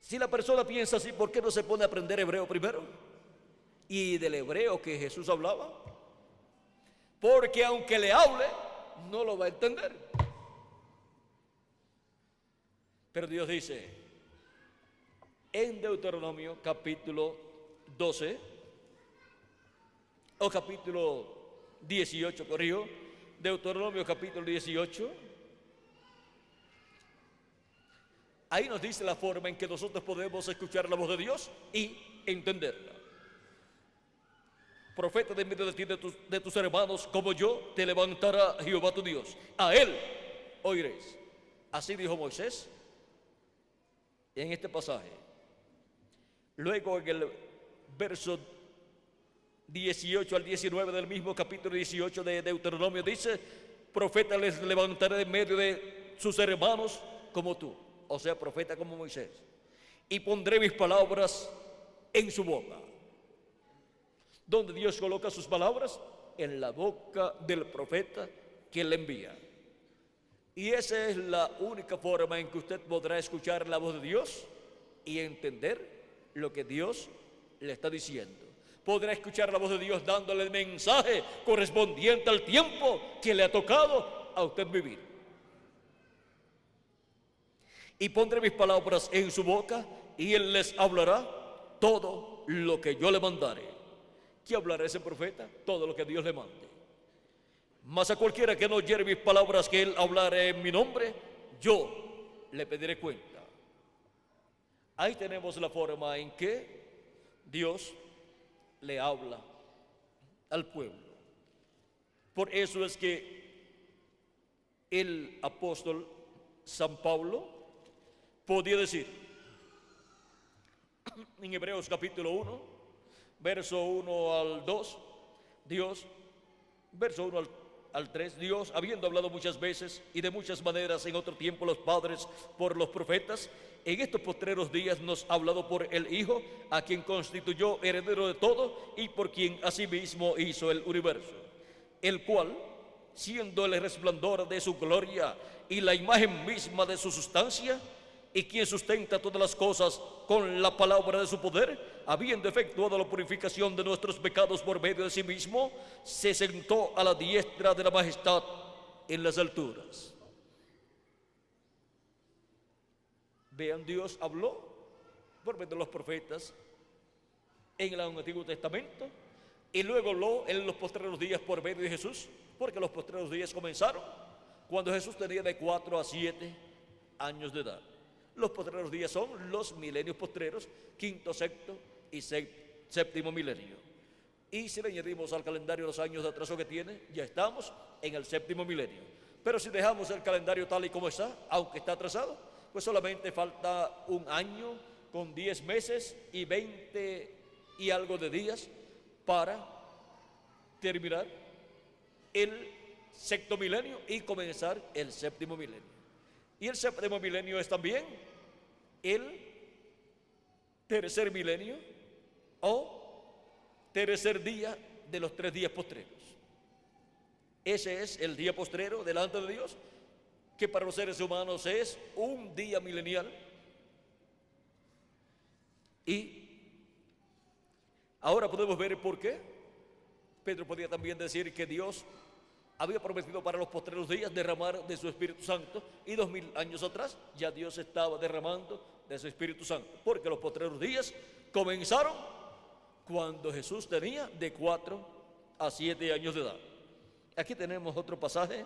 Si la persona piensa así, ¿por qué no se pone a aprender hebreo primero? Y del hebreo que Jesús hablaba. Porque aunque le hable, no lo va a entender. Pero Dios dice en Deuteronomio capítulo 12 o capítulo 18, corrijo, Deuteronomio capítulo 18. Ahí nos dice la forma en que nosotros podemos escuchar la voz de Dios y entenderla. Profeta de medio de ti, de tus hermanos, como yo, te levantará Jehová tu Dios. A él oiréis. Así dijo Moisés en este pasaje. Luego en el verso 18 al 19 del mismo capítulo 18 de Deuteronomio dice: profeta les levantaré de medio de sus hermanos como tú. O sea, profeta como Moisés. Y pondré mis palabras en su boca. ¿Dónde Dios coloca sus palabras? En la boca del profeta que le envía. Y esa es la única forma en que usted podrá escuchar la voz de Dios y entender lo que Dios le está diciendo. Podrá escuchar la voz de Dios dándole el mensaje correspondiente al tiempo que le ha tocado a usted vivir. Y pondré mis palabras en su boca y él les hablará todo lo que yo le mandare. ¿Qué hablará ese profeta? Todo lo que Dios le mande. Mas a cualquiera que no oyere mis palabras que él hablare en mi nombre, yo le pediré cuenta. Ahí tenemos la forma en que Dios le habla al pueblo. Por eso es que el apóstol San Pablo podía decir en Hebreos capítulo 1, verso 1 al 2, Dios, verso 1 al 3, Dios, habiendo hablado muchas veces y de muchas maneras en otro tiempo los padres por los profetas, en estos postreros días nos ha hablado por el Hijo, a quien constituyó heredero de todo y por quien asimismo hizo el universo, el cual, siendo el resplandor de su gloria y la imagen misma de su sustancia, y quien sustenta todas las cosas con la palabra de su poder, habiendo efectuado la purificación de nuestros pecados por medio de sí mismo, se sentó a la diestra de la majestad en las alturas. Vean, Dios habló por medio de los profetas en el Antiguo Testamento y luego habló en los postreros días por medio de Jesús, porque los postreros días comenzaron cuando Jesús tenía de 4 a 7 años de edad. Los postreros días son los milenios postreros, quinto, sexto y séptimo milenio. Y si le añadimos al calendario los años de atraso que tiene, ya estamos en el séptimo milenio. Pero si dejamos el calendario tal y como está, aunque está atrasado, pues solamente falta un año con 10 meses y 20 y algo de días para terminar el sexto milenio y comenzar el séptimo milenio. Y el séptimo milenio es también el tercer milenio o tercer día de los 3 días postreros. Ese es el día postrero delante de Dios, que para los seres humanos es un día milenial. Y ahora podemos ver por qué. Pedro podía también decir que Dios había prometido para los postreros días derramar de su Espíritu Santo, y 2000 años atrás ya Dios estaba derramando de su Espíritu Santo, porque los postreros días comenzaron cuando Jesús tenía de 4 a 7 años de edad. Aquí tenemos otro pasaje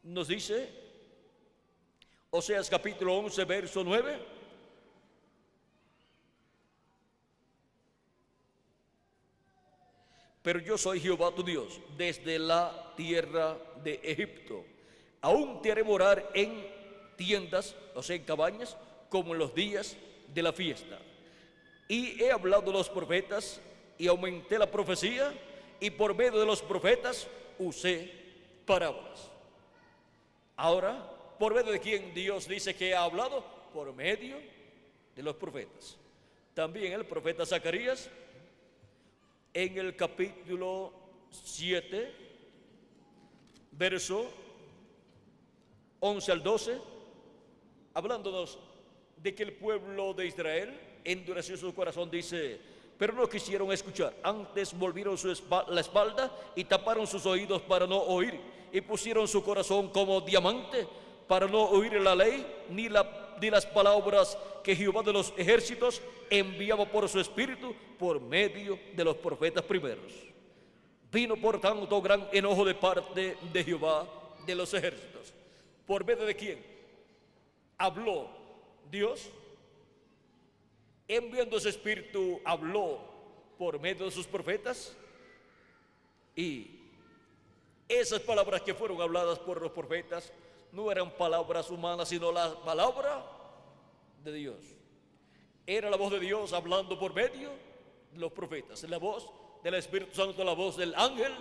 nos dice, Oseas capítulo 11, verso 9, pero yo soy Jehová tu Dios, desde la tierra de Egipto. Aún te haré morar en tiendas, o sea, en cabañas, como en los días de la fiesta. Y he hablado a los profetas y aumenté la profecía, y por medio de los profetas usé parábolas. Ahora, ¿por medio de quién Dios dice que ha hablado? Por medio de los profetas. También el profeta Zacarías, en el capítulo 7, verso 11 al 12, hablándonos de que el pueblo de Israel endureció su corazón, dice, pero no quisieron escuchar, antes volvieron la espalda y taparon sus oídos para no oír, y pusieron su corazón como diamante para no oír la ley, ni las palabras que Jehová de los ejércitos enviaba por su espíritu por medio de los profetas primeros. Vino por tanto gran enojo de parte de Jehová de los ejércitos. ¿Por medio de quién habló Dios? Enviando ese espíritu, habló por medio de sus profetas. Y esas palabras que fueron habladas por los profetas no eran palabras humanas, sino la palabra de Dios. Era la voz de Dios hablando por medio de los profetas, la voz del Espíritu Santo, la voz del ángel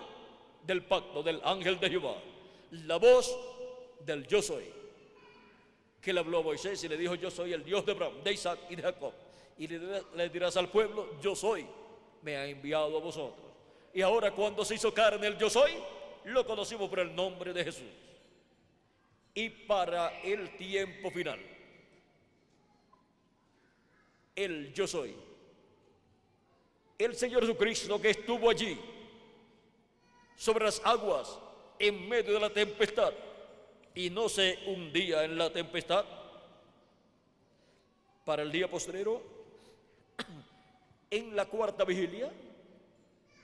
del pacto, del ángel de Jehová, la voz del yo soy, que le habló a Moisés y le dijo, yo soy el Dios de Abraham, de Isaac y de Jacob, y le dirás al pueblo, yo soy, me ha enviado a vosotros. Y ahora, cuando se hizo carne el yo soy, lo conocimos por el nombre de Jesús. Y para el tiempo final, el yo soy, el Señor Jesucristo, que estuvo allí sobre las aguas en medio de la tempestad y no se hundía en la tempestad, para el día postrero, en la cuarta vigilia,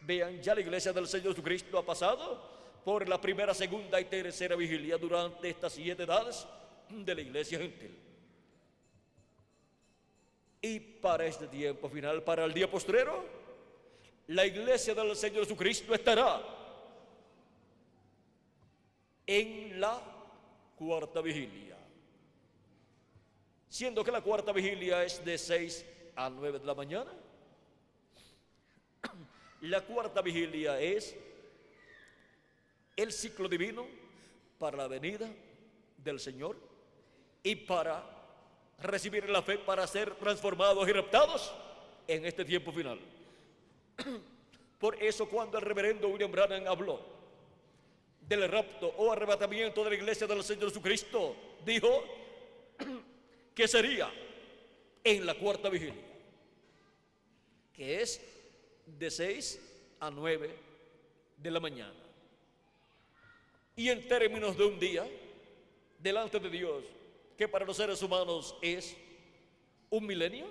vean, ya la iglesia del Señor Jesucristo ha pasado por la primera, segunda y tercera vigilia durante estas 7 edades de la iglesia gentil. Y para este tiempo final, para el día postrero, la iglesia del Señor Jesucristo estará en la cuarta vigilia, siendo que la cuarta vigilia es de 6 a 9 de la mañana. La cuarta vigilia es el ciclo divino para la venida del Señor y para recibir la fe para ser transformados y raptados en este tiempo final. Por eso, cuando el reverendo William Branham habló del rapto o arrebatamiento de la iglesia del Señor Jesucristo, dijo que sería en la cuarta vigilia, que es de 6 a 9 de la mañana. Y en términos de un día delante de Dios, que para los seres humanos es un milenio,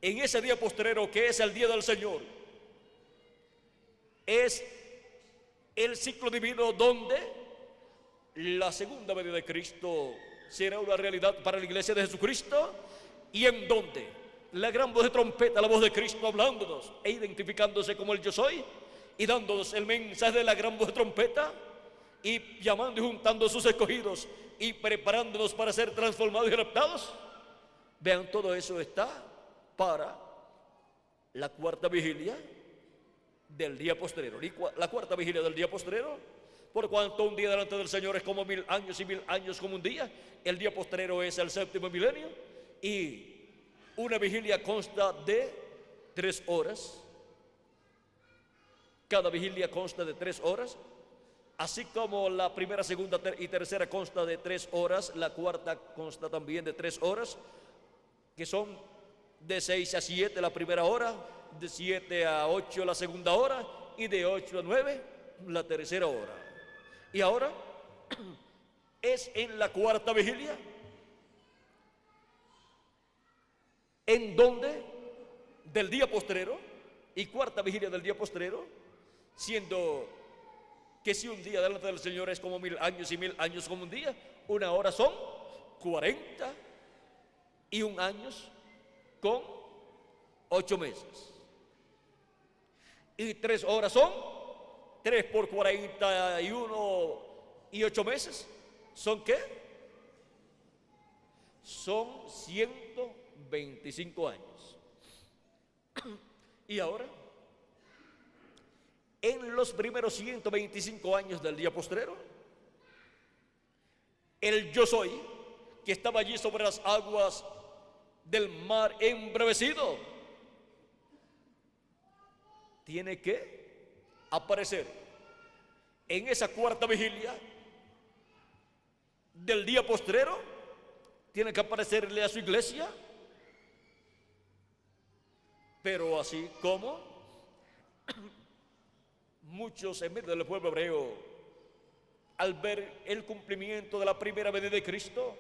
en ese día postrero, que es el día del Señor, es el ciclo divino donde la segunda venida de Cristo será una realidad para la iglesia de Jesucristo, y en donde la gran voz de trompeta, la voz de Cristo hablándonos e identificándose como el yo soy y dándonos el mensaje de la gran voz de trompeta y llamando y juntando a sus escogidos y preparándonos para ser transformados y raptados. Vean, todo eso está para la cuarta vigilia del día postrero. La cuarta vigilia del día postrero, por cuanto un día delante del Señor es como 1000 años y 1000 años como un día, el día postrero es el séptimo milenio, y una vigilia consta de 3 horas. Cada vigilia consta de 3 horas. Así como la primera, segunda y tercera consta de 3 horas, la cuarta consta también de 3 horas, que son de 6 a 7 la primera hora, de 7 a 8 la segunda hora y de 8 a 9 la tercera hora. Y ahora es en la cuarta vigilia en donde del día postrero, y cuarta vigilia del día postrero, siendo que si un día delante del Señor es como 1000 años y 1000 años como un día, una hora son 41 años con 8 meses. Y 3 horas son 3 por 41 y 8 meses. ¿Son qué? Son 125 años. Y ahora, en los primeros 125 años del día postrero, el yo soy, que estaba allí sobre las aguas del mar embravecido, tiene que aparecer en esa cuarta vigilia del día postrero. Tiene que aparecerle a su iglesia. Pero así como muchos en medio del pueblo hebreo, al ver el cumplimiento de la primera venida de Cristo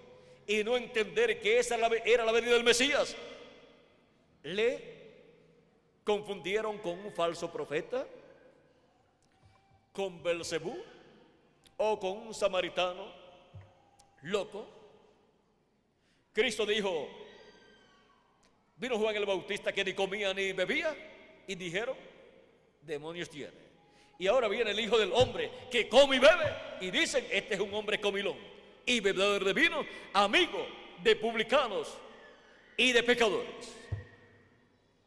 y no entender que esa era la venida del Mesías, le confundieron con un falso profeta, con Belcebú o con un samaritano loco. Cristo dijo: vino Juan el Bautista que ni comía ni bebía, y dijeron: demonios tiene. Y ahora viene el Hijo del Hombre que come y bebe, y dicen: este es un hombre comilón y bebedor de vino, amigo de publicanos y de pecadores.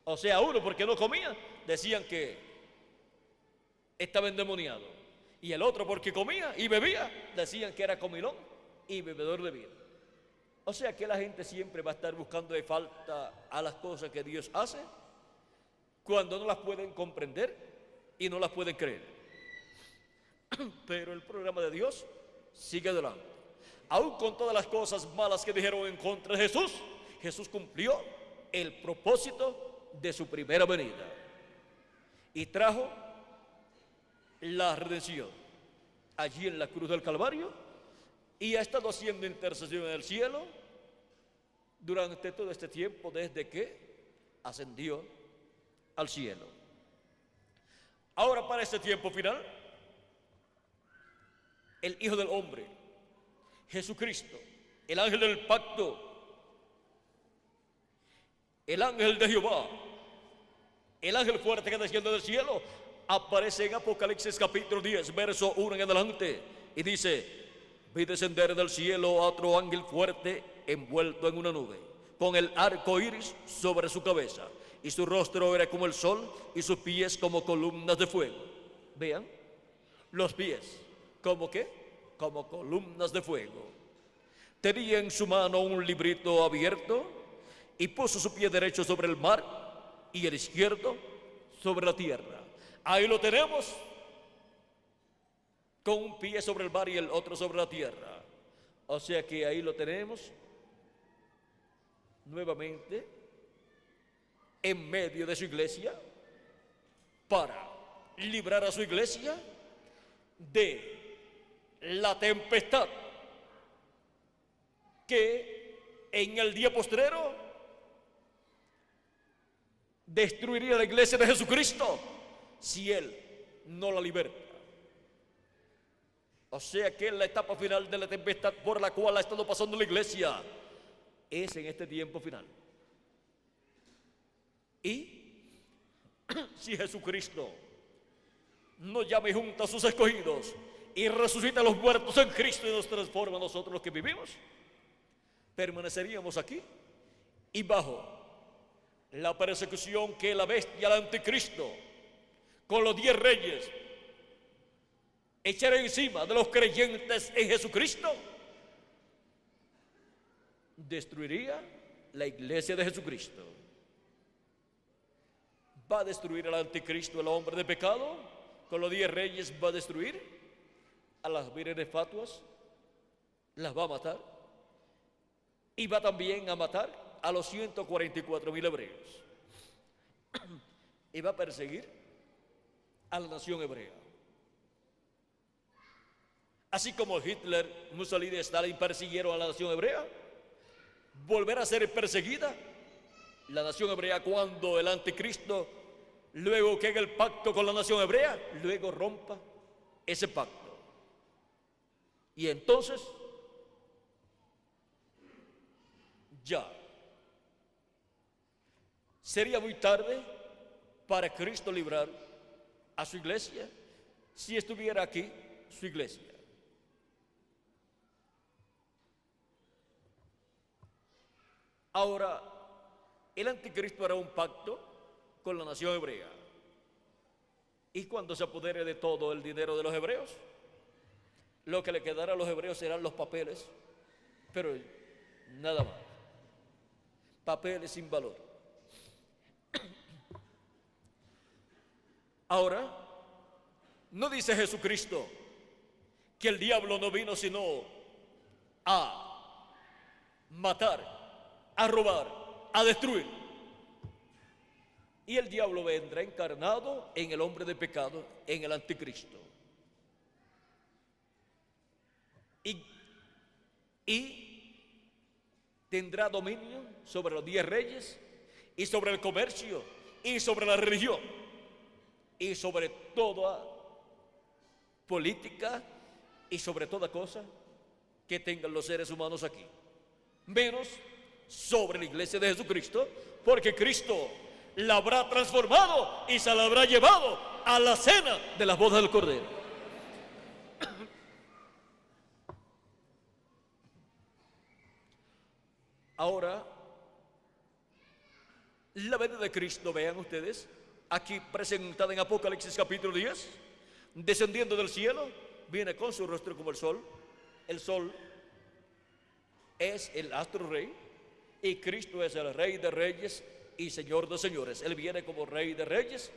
O sea, uno porque no comía, decían que estaba endemoniado, y el otro porque comía y bebía, decían que era comilón y bebedor de vino. O sea que la gente siempre va a estar buscando de falta a las cosas que Dios hace, cuando no las pueden comprender y no las pueden creer. Pero el programa de Dios sigue adelante. Aún con todas las cosas malas que dijeron en contra de Jesús, Jesús cumplió el propósito de su primera venida y trajo la redención allí en la cruz del Calvario, y ha estado haciendo intercesión en el cielo durante todo este tiempo, desde que ascendió al cielo. Ahora, para este tiempo final, el Hijo del Hombre, Jesucristo, el ángel del pacto, el ángel de Jehová, el ángel fuerte que desciende del cielo, aparece en Apocalipsis capítulo 10, verso 1 en adelante, y dice: vi descender del cielo a otro ángel fuerte envuelto en una nube, con el arco iris sobre su cabeza, y su rostro era como el sol, y sus pies como columnas de fuego. Vean, los pies, ¿como qué? Como columnas de fuego. Tenía en su mano un librito abierto, y puso su pie derecho sobre el mar y el izquierdo sobre la tierra. Ahí lo tenemos, con un pie sobre el mar y el otro sobre la tierra. O sea que ahí lo tenemos nuevamente en medio de su iglesia, para librar a su iglesia de la tempestad que en el día postrero destruiría la iglesia de Jesucristo si Él no la liberta. O sea que en la etapa final de la tempestad por la cual ha estado pasando la iglesia es en este tiempo final. Y si Jesucristo no llama y junta a sus escogidos y resucita a los muertos en Cristo y nos transforma a nosotros los que vivimos, permaneceríamos aquí y bajo la persecución que la bestia, el anticristo, con los 10 reyes, echará encima de los creyentes en Jesucristo, destruiría la iglesia de Jesucristo. Va a destruir al anticristo, el hombre de pecado, con los 10 reyes va a destruir a las vírgenes fatuas, las va a matar, y va también a matar a los 144,000 hebreos, y va a perseguir a la nación hebrea. Así como Hitler, Mussolini y Stalin persiguieron a la nación hebrea, volverá a ser perseguida la nación hebrea cuando el anticristo, luego que haga el pacto con la nación hebrea, luego rompa ese pacto. Y entonces ya sería muy tarde para Cristo librar a su iglesia si estuviera aquí su iglesia. Ahora, el anticristo hará un pacto con la nación hebrea. Y cuando se apodere de todo el dinero de los hebreos, lo que le quedará a los hebreos serán los papeles, pero nada más. Papeles sin valor. Ahora, no dice Jesucristo que el diablo no vino sino a matar, a robar, a destruir. Y el diablo vendrá encarnado en el hombre de pecado, en el anticristo. Y tendrá dominio sobre los 10 reyes y sobre el comercio y sobre la religión y sobre toda política y sobre toda cosa que tengan los seres humanos aquí, menos sobre la iglesia de Jesucristo, porque Cristo la habrá transformado y se la habrá llevado a la cena de las bodas del Cordero. Ahora, la venida de Cristo, vean ustedes, aquí presentada en Apocalipsis capítulo 10, descendiendo del cielo, viene con su rostro como el sol. El sol es el astro rey y Cristo es el rey de reyes y señor de señores. Él viene como rey de reyes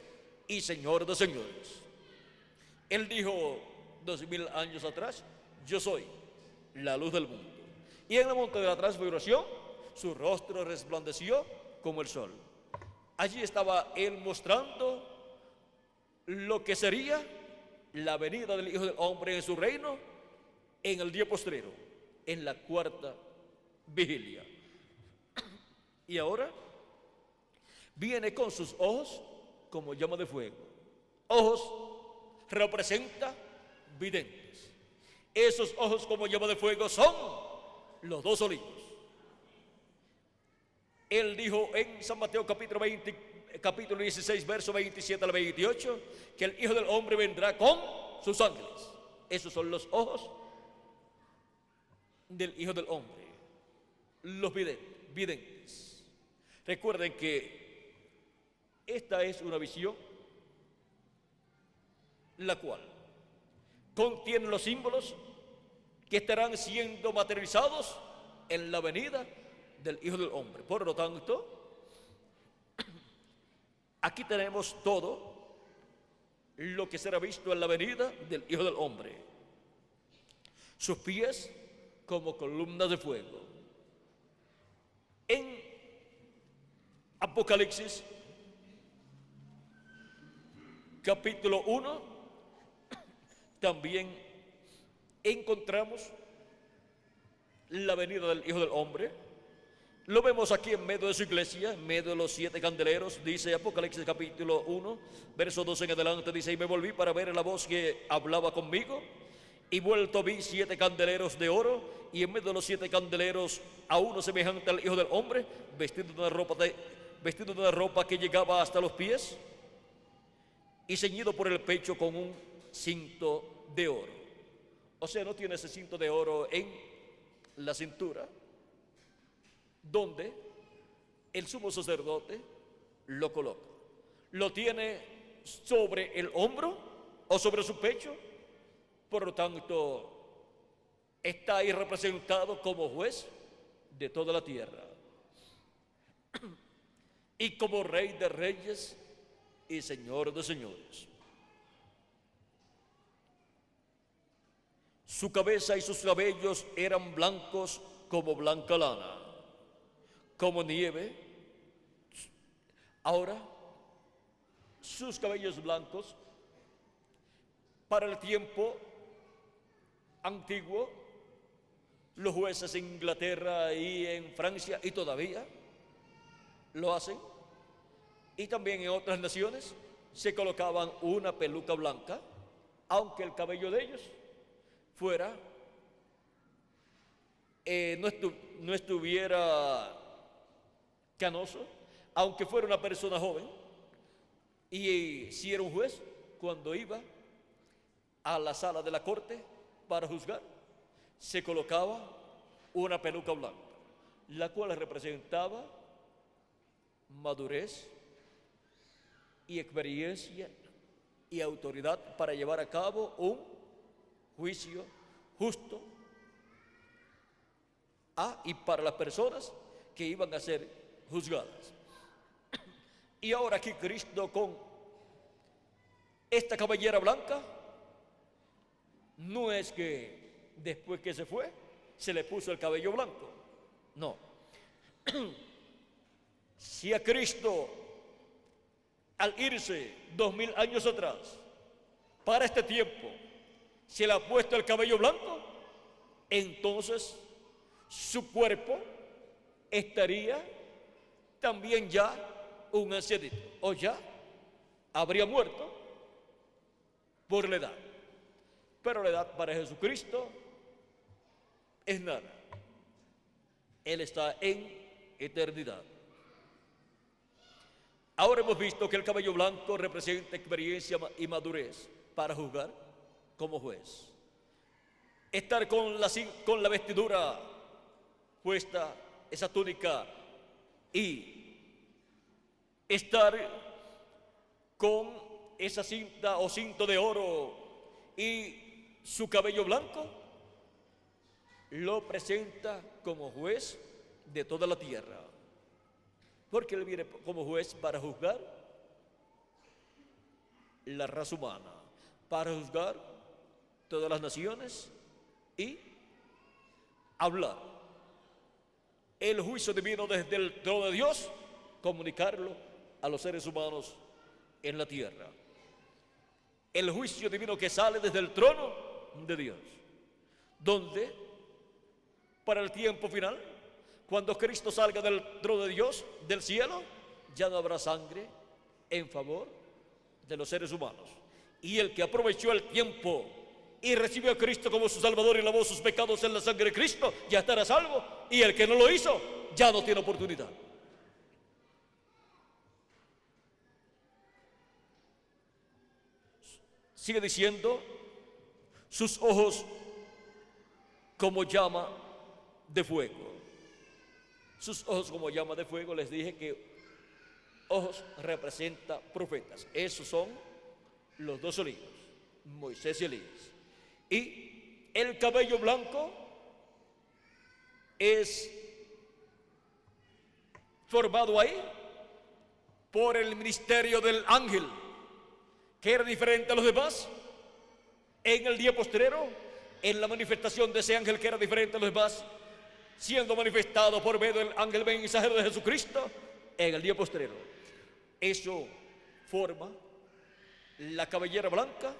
y señor de señores. Él dijo 2000 años atrás: yo soy la luz del mundo. Y en el monte de la transfiguración su rostro resplandeció como el sol. Allí estaba él mostrando lo que sería la venida del Hijo del Hombre en su reino en el día postrero, en la cuarta vigilia. Y ahora viene con sus ojos como llama de fuego. Ojos representa videntes. Esos ojos como llama de fuego son los 2 olivos. Él dijo en San Mateo capítulo 16, verso 27 al 28, que el Hijo del Hombre vendrá con sus ángeles. Esos son los ojos del Hijo del Hombre, los videntes. Recuerden que esta es una visión la cual contiene los símbolos que estarán siendo materializados en la venida del Hijo del Hombre. Por lo tanto, aquí tenemos todo lo que será visto en la venida del Hijo del Hombre. Sus pies como columnas de fuego. En Apocalipsis capítulo 1 también encontramos la venida del Hijo del Hombre. Lo vemos aquí en medio de su iglesia, en medio de los 7 candeleros. Dice Apocalipsis capítulo 1, verso 12 en adelante, dice: y me volví para ver la voz que hablaba conmigo, y vuelto vi 7 candeleros de oro, y en medio de los 7 candeleros a uno semejante al Hijo del Hombre, vestido de una ropa que llegaba hasta los pies, y ceñido por el pecho con un cinto de oro. O sea, no tiene ese cinto de oro en la cintura, donde el sumo sacerdote lo coloca. Lo tiene sobre el hombro o sobre su pecho. Por lo tanto, está ahí representado como juez de toda la tierra y como rey de reyes y señor de señores. Su cabeza y sus cabellos eran blancos como blanca lana, como nieve. Ahora, sus cabellos blancos, para el tiempo antiguo, los jueces en Inglaterra y en Francia, y todavía lo hacen, y también en otras naciones, se colocaban una peluca blanca aunque el cabello de ellos fuera, no estuviera canoso, aunque fuera una persona joven. Y si era un juez, cuando iba a la sala de la corte para juzgar, se colocaba una peluca blanca, la cual representaba madurez y experiencia y autoridad para llevar a cabo un juicio justo y para las personas que iban a ser juzgadas. Y ahora aquí Cristo con esta cabellera blanca, no es que después que se fue, se le puso el cabello blanco. No. Si a Cristo, al irse 2000 años atrás, para este tiempo, se le ha puesto el cabello blanco, entonces su cuerpo estaría también ya un ancianito, o ya habría muerto por la edad. Pero la edad para Jesucristo es nada. Él está en eternidad. Ahora hemos visto que el cabello blanco representa experiencia y madurez para juzgar como juez. Estar con la vestidura puesta, esa túnica, y estar con esa cinta o cinto de oro y su cabello blanco, lo presenta como juez de toda la tierra, porque él viene como juez para juzgar la raza humana, para juzgar todas las naciones y hablar el juicio divino desde el trono de Dios, comunicarlo a los seres humanos en la tierra. El juicio divino que sale desde el trono de Dios, donde para el tiempo final, cuando Cristo salga del trono de Dios, del cielo, ya no habrá sangre en favor de los seres humanos. Y el que aprovechó el tiempo y recibió a Cristo como su Salvador y lavó sus pecados en la sangre de Cristo, ya estará salvo. Y el que no lo hizo, ya no tiene oportunidad. Sigue diciendo, sus ojos como llama de fuego. Sus ojos como llama de fuego, les dije que ojos representa profetas. Esos son los dos olivos, Moisés y Elías. Y el cabello blanco es formado ahí por el ministerio del ángel, que era diferente a los demás. En el día postrero, en la manifestación de ese ángel que era diferente a los demás, siendo manifestado por medio del ángel mensajero de Jesucristo, en el día postrero. Eso forma la cabellera blanca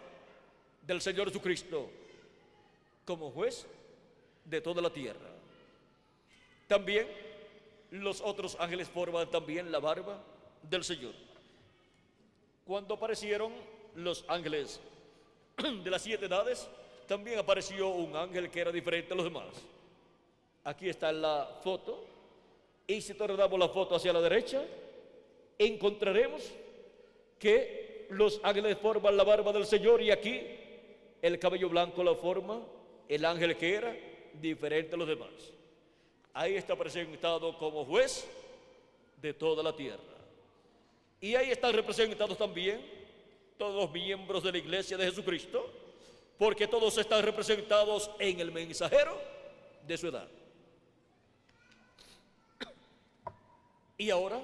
del Señor Jesucristo como juez de toda la tierra. También los otros ángeles forman también la barba del Señor. Cuando aparecieron los ángeles de las 7 edades, también apareció un ángel que era diferente a los demás. Aquí está la foto, y si tornamos la foto hacia la derecha, encontraremos que los ángeles forman la barba del Señor, y aquí el cabello blanco lo forma el ángel que era diferente a los demás. Ahí está presentado como juez de toda la tierra. Y ahí están representados también todos los miembros de la iglesia de Jesucristo, porque todos están representados en el mensajero de su edad. Y ahora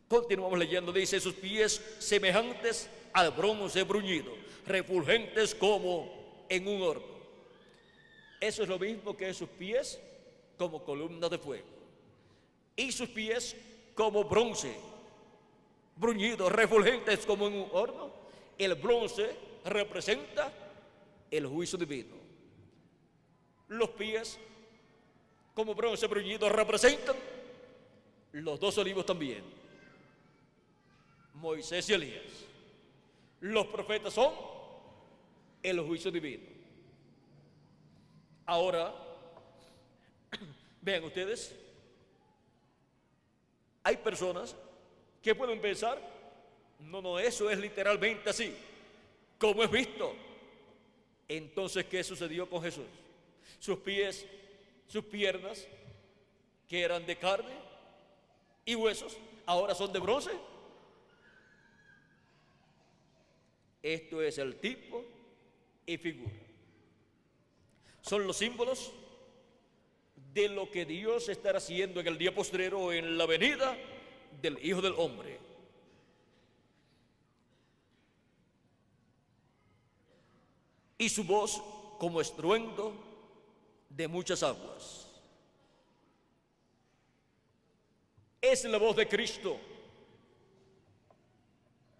continuamos leyendo. Dice, sus pies semejantes al bronce bruñido, refulgentes como en un horno. Eso es lo mismo que sus pies como columnas de fuego, y sus pies como bronce bruñido, refulgentes como en un horno. El bronce representa el juicio divino. Los pies como bronce bruñido representan los dos olivos también. Moisés y Elías. Los profetas son el juicio divino. Ahora, vean ustedes, hay personas que pueden pensar, no, eso es literalmente así, como es visto. Entonces, ¿qué sucedió con Jesús? Sus pies, sus piernas, que eran de carne y huesos, ahora son de bronce. Esto es el tipo y figura. Son los símbolos de lo que Dios estará haciendo en el día postrero, en la venida del Hijo del Hombre. Y su voz como estruendo de muchas aguas. Es la voz de Cristo,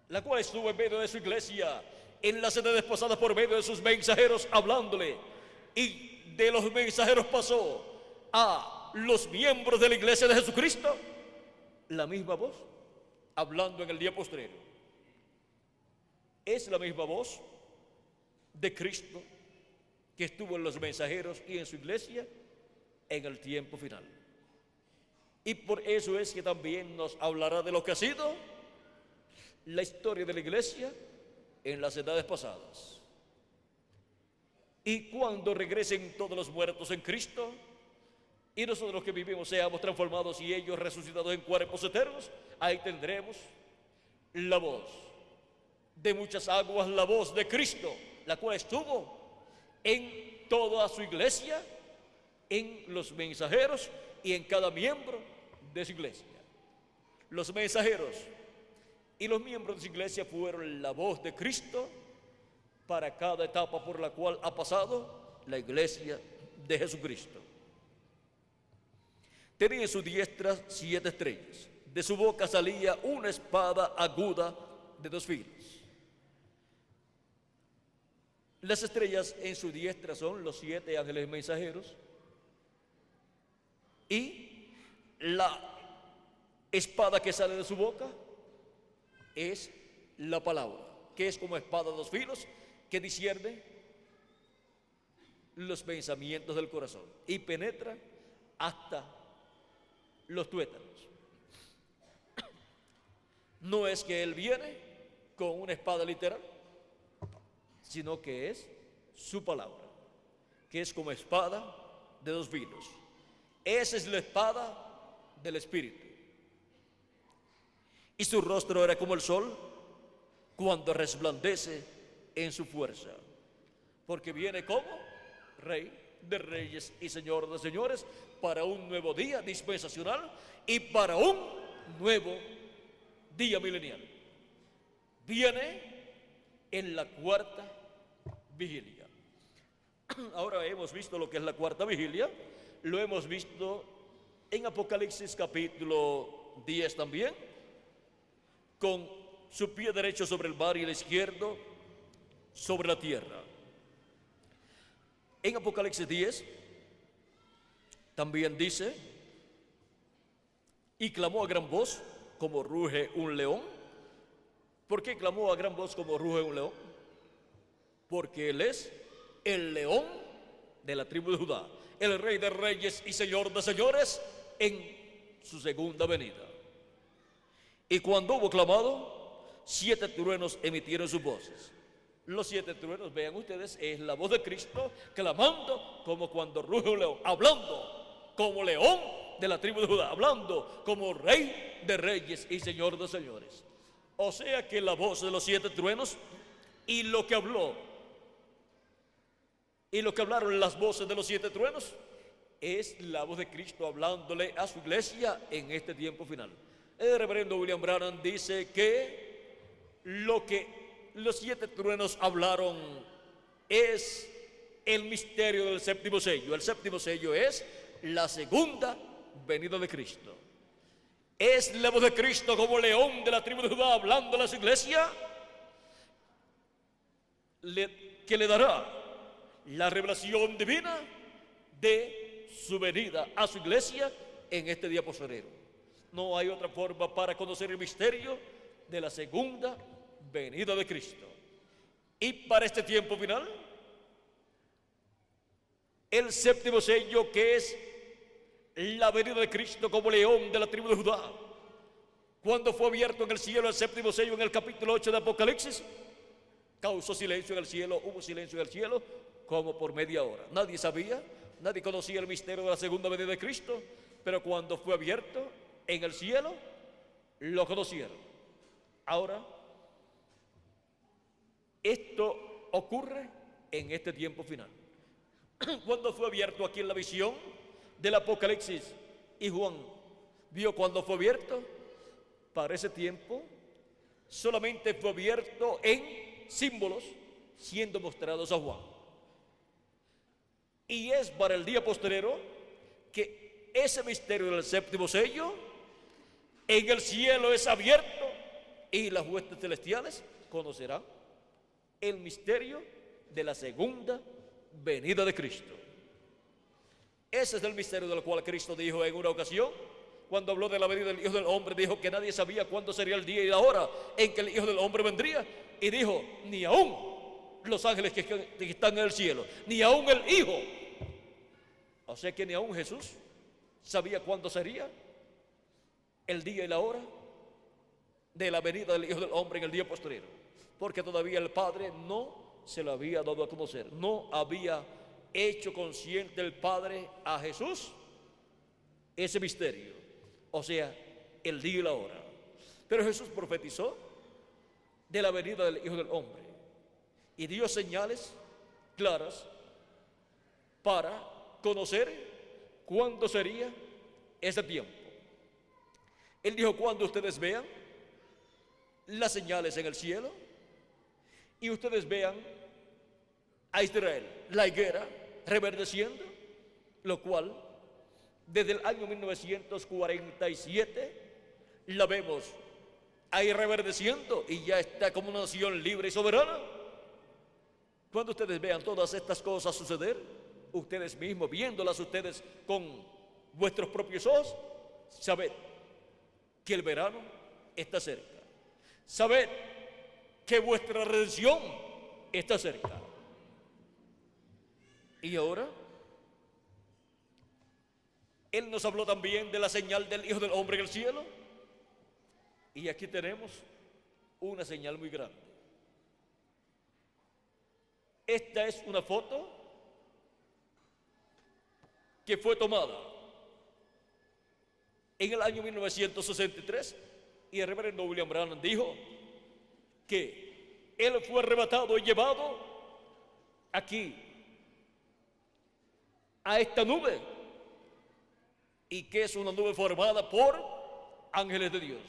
la cual estuvo en medio de su iglesia en las edades pasadas por medio de sus mensajeros hablándole, y de los mensajeros pasó a los miembros de la iglesia de Jesucristo la misma voz hablando en el día postrero. Es la misma voz de Cristo que estuvo en los mensajeros y en su iglesia en el tiempo final. Y por eso es que también nos hablará de lo que ha sido la historia de la iglesia en las edades pasadas. Y cuando regresen todos los muertos en Cristo y nosotros los que vivimos seamos transformados y ellos resucitados en cuerpos eternos, ahí tendremos la voz de muchas aguas, la voz de Cristo, la cual estuvo en toda su iglesia, en los mensajeros y en cada miembro de su iglesia. Los mensajeros y los miembros de su iglesia fueron la voz de Cristo para cada etapa por la cual ha pasado la iglesia de Jesucristo. Tenía en su diestra 7 estrellas. De su boca salía una espada aguda de 2 filos. Las estrellas en su diestra son los 7 ángeles mensajeros. Y la espada que sale de su boca es la palabra, que es como espada de 2 filos, que discierne los pensamientos del corazón y penetra hasta los tuétanos. No es que él viene con una espada literal, sino que es su palabra, que es como espada de 2 filos. Esa es la espada del Espíritu. Y su rostro era como el sol cuando resplandece en su fuerza, porque viene como Rey de reyes y Señor de señores, para un nuevo día dispensacional y para un nuevo día milenial. Viene en la 4ª vigilia. Ahora hemos visto lo que es la 4ª vigilia, lo hemos visto en Apocalipsis capítulo 10 también, con su pie derecho sobre el mar y el izquierdo sobre la tierra. En Apocalipsis 10 también dice: y clamó a gran voz como ruge un león. ¿Por qué clamó a gran voz como ruge un león? Porque él es el león de la tribu de Judá, el Rey de reyes y Señor de señores en su segunda venida. Y cuando hubo clamado, 7 truenos emitieron sus voces. Los 7 truenos, vean ustedes, es la voz de Cristo clamando como cuando ruge un león, hablando como león de la tribu de Judá, hablando como Rey de reyes y Señor de señores. O sea que la voz de los 7 truenos y lo que habló y lo que hablaron las voces de los 7 truenos es la voz de Cristo hablándole a su iglesia en este tiempo final. El reverendo William Branham dice que lo que los 7 truenos hablaron es el misterio del 7º sello. El 7º sello es la segunda venida de Cristo. Es la voz de Cristo como león de la tribu de Judá hablando a su iglesia, que le dará la revelación divina de su venida a su iglesia en este día postrero. No hay otra forma para conocer el misterio de la segunda venida de Cristo. Y para este tiempo final, el séptimo sello, que es la venida de Cristo como león de la tribu de Judá, cuando fue abierto en el cielo el séptimo sello en el capítulo 8 de Apocalipsis, causó silencio en el cielo, hubo silencio en el cielo como por media hora. Nadie sabía, nadie conocía el misterio de la segunda venida de Cristo, pero cuando fue abierto en el cielo, lo conocieron. Ahora, esto ocurre en este tiempo final. Cuando fue abierto aquí en la visión del Apocalipsis y Juan vio cuando fue abierto, para ese tiempo solamente fue abierto en símbolos siendo mostrados a Juan. Y es para el día postrero que ese misterio del séptimo sello en el cielo es abierto y las huestes celestiales conocerán el misterio de la segunda venida de Cristo. Ese es el misterio del cual Cristo dijo en una ocasión, cuando habló de la venida del Hijo del Hombre, dijo que nadie sabía cuándo sería el día y la hora en que el Hijo del Hombre vendría, y dijo, ni aún los ángeles que están en el cielo, ni aún el Hijo. O sea que ni aún Jesús sabía cuándo sería el día y la hora de la venida del Hijo del Hombre en el día posterior, porque todavía el Padre no se lo había dado a conocer, no había hecho consciente el Padre a Jesús ese misterio, o sea, el día y la hora. Pero Jesús profetizó de la venida del Hijo del Hombre y dio señales claras para conocer cuándo sería ese tiempo. Él dijo, cuando ustedes vean las señales en el cielo y ustedes vean a Israel, la higuera reverdeciendo, lo cual desde el año 1947 la vemos ahí reverdeciendo y ya está como una nación libre y soberana. Cuando ustedes vean todas estas cosas suceder, ustedes mismos viéndolas ustedes con vuestros propios ojos, sabed que el verano está cerca. Sabed que vuestra redención está cerca. Y ahora, Él nos habló también de la señal del Hijo del Hombre en el cielo. Y aquí tenemos una señal muy grande. Esta es una foto que fue tomada en el año 1963 y el reverendo William Branham dijo que él fue arrebatado y llevado aquí a esta nube, y que es una nube formada por ángeles de Dios,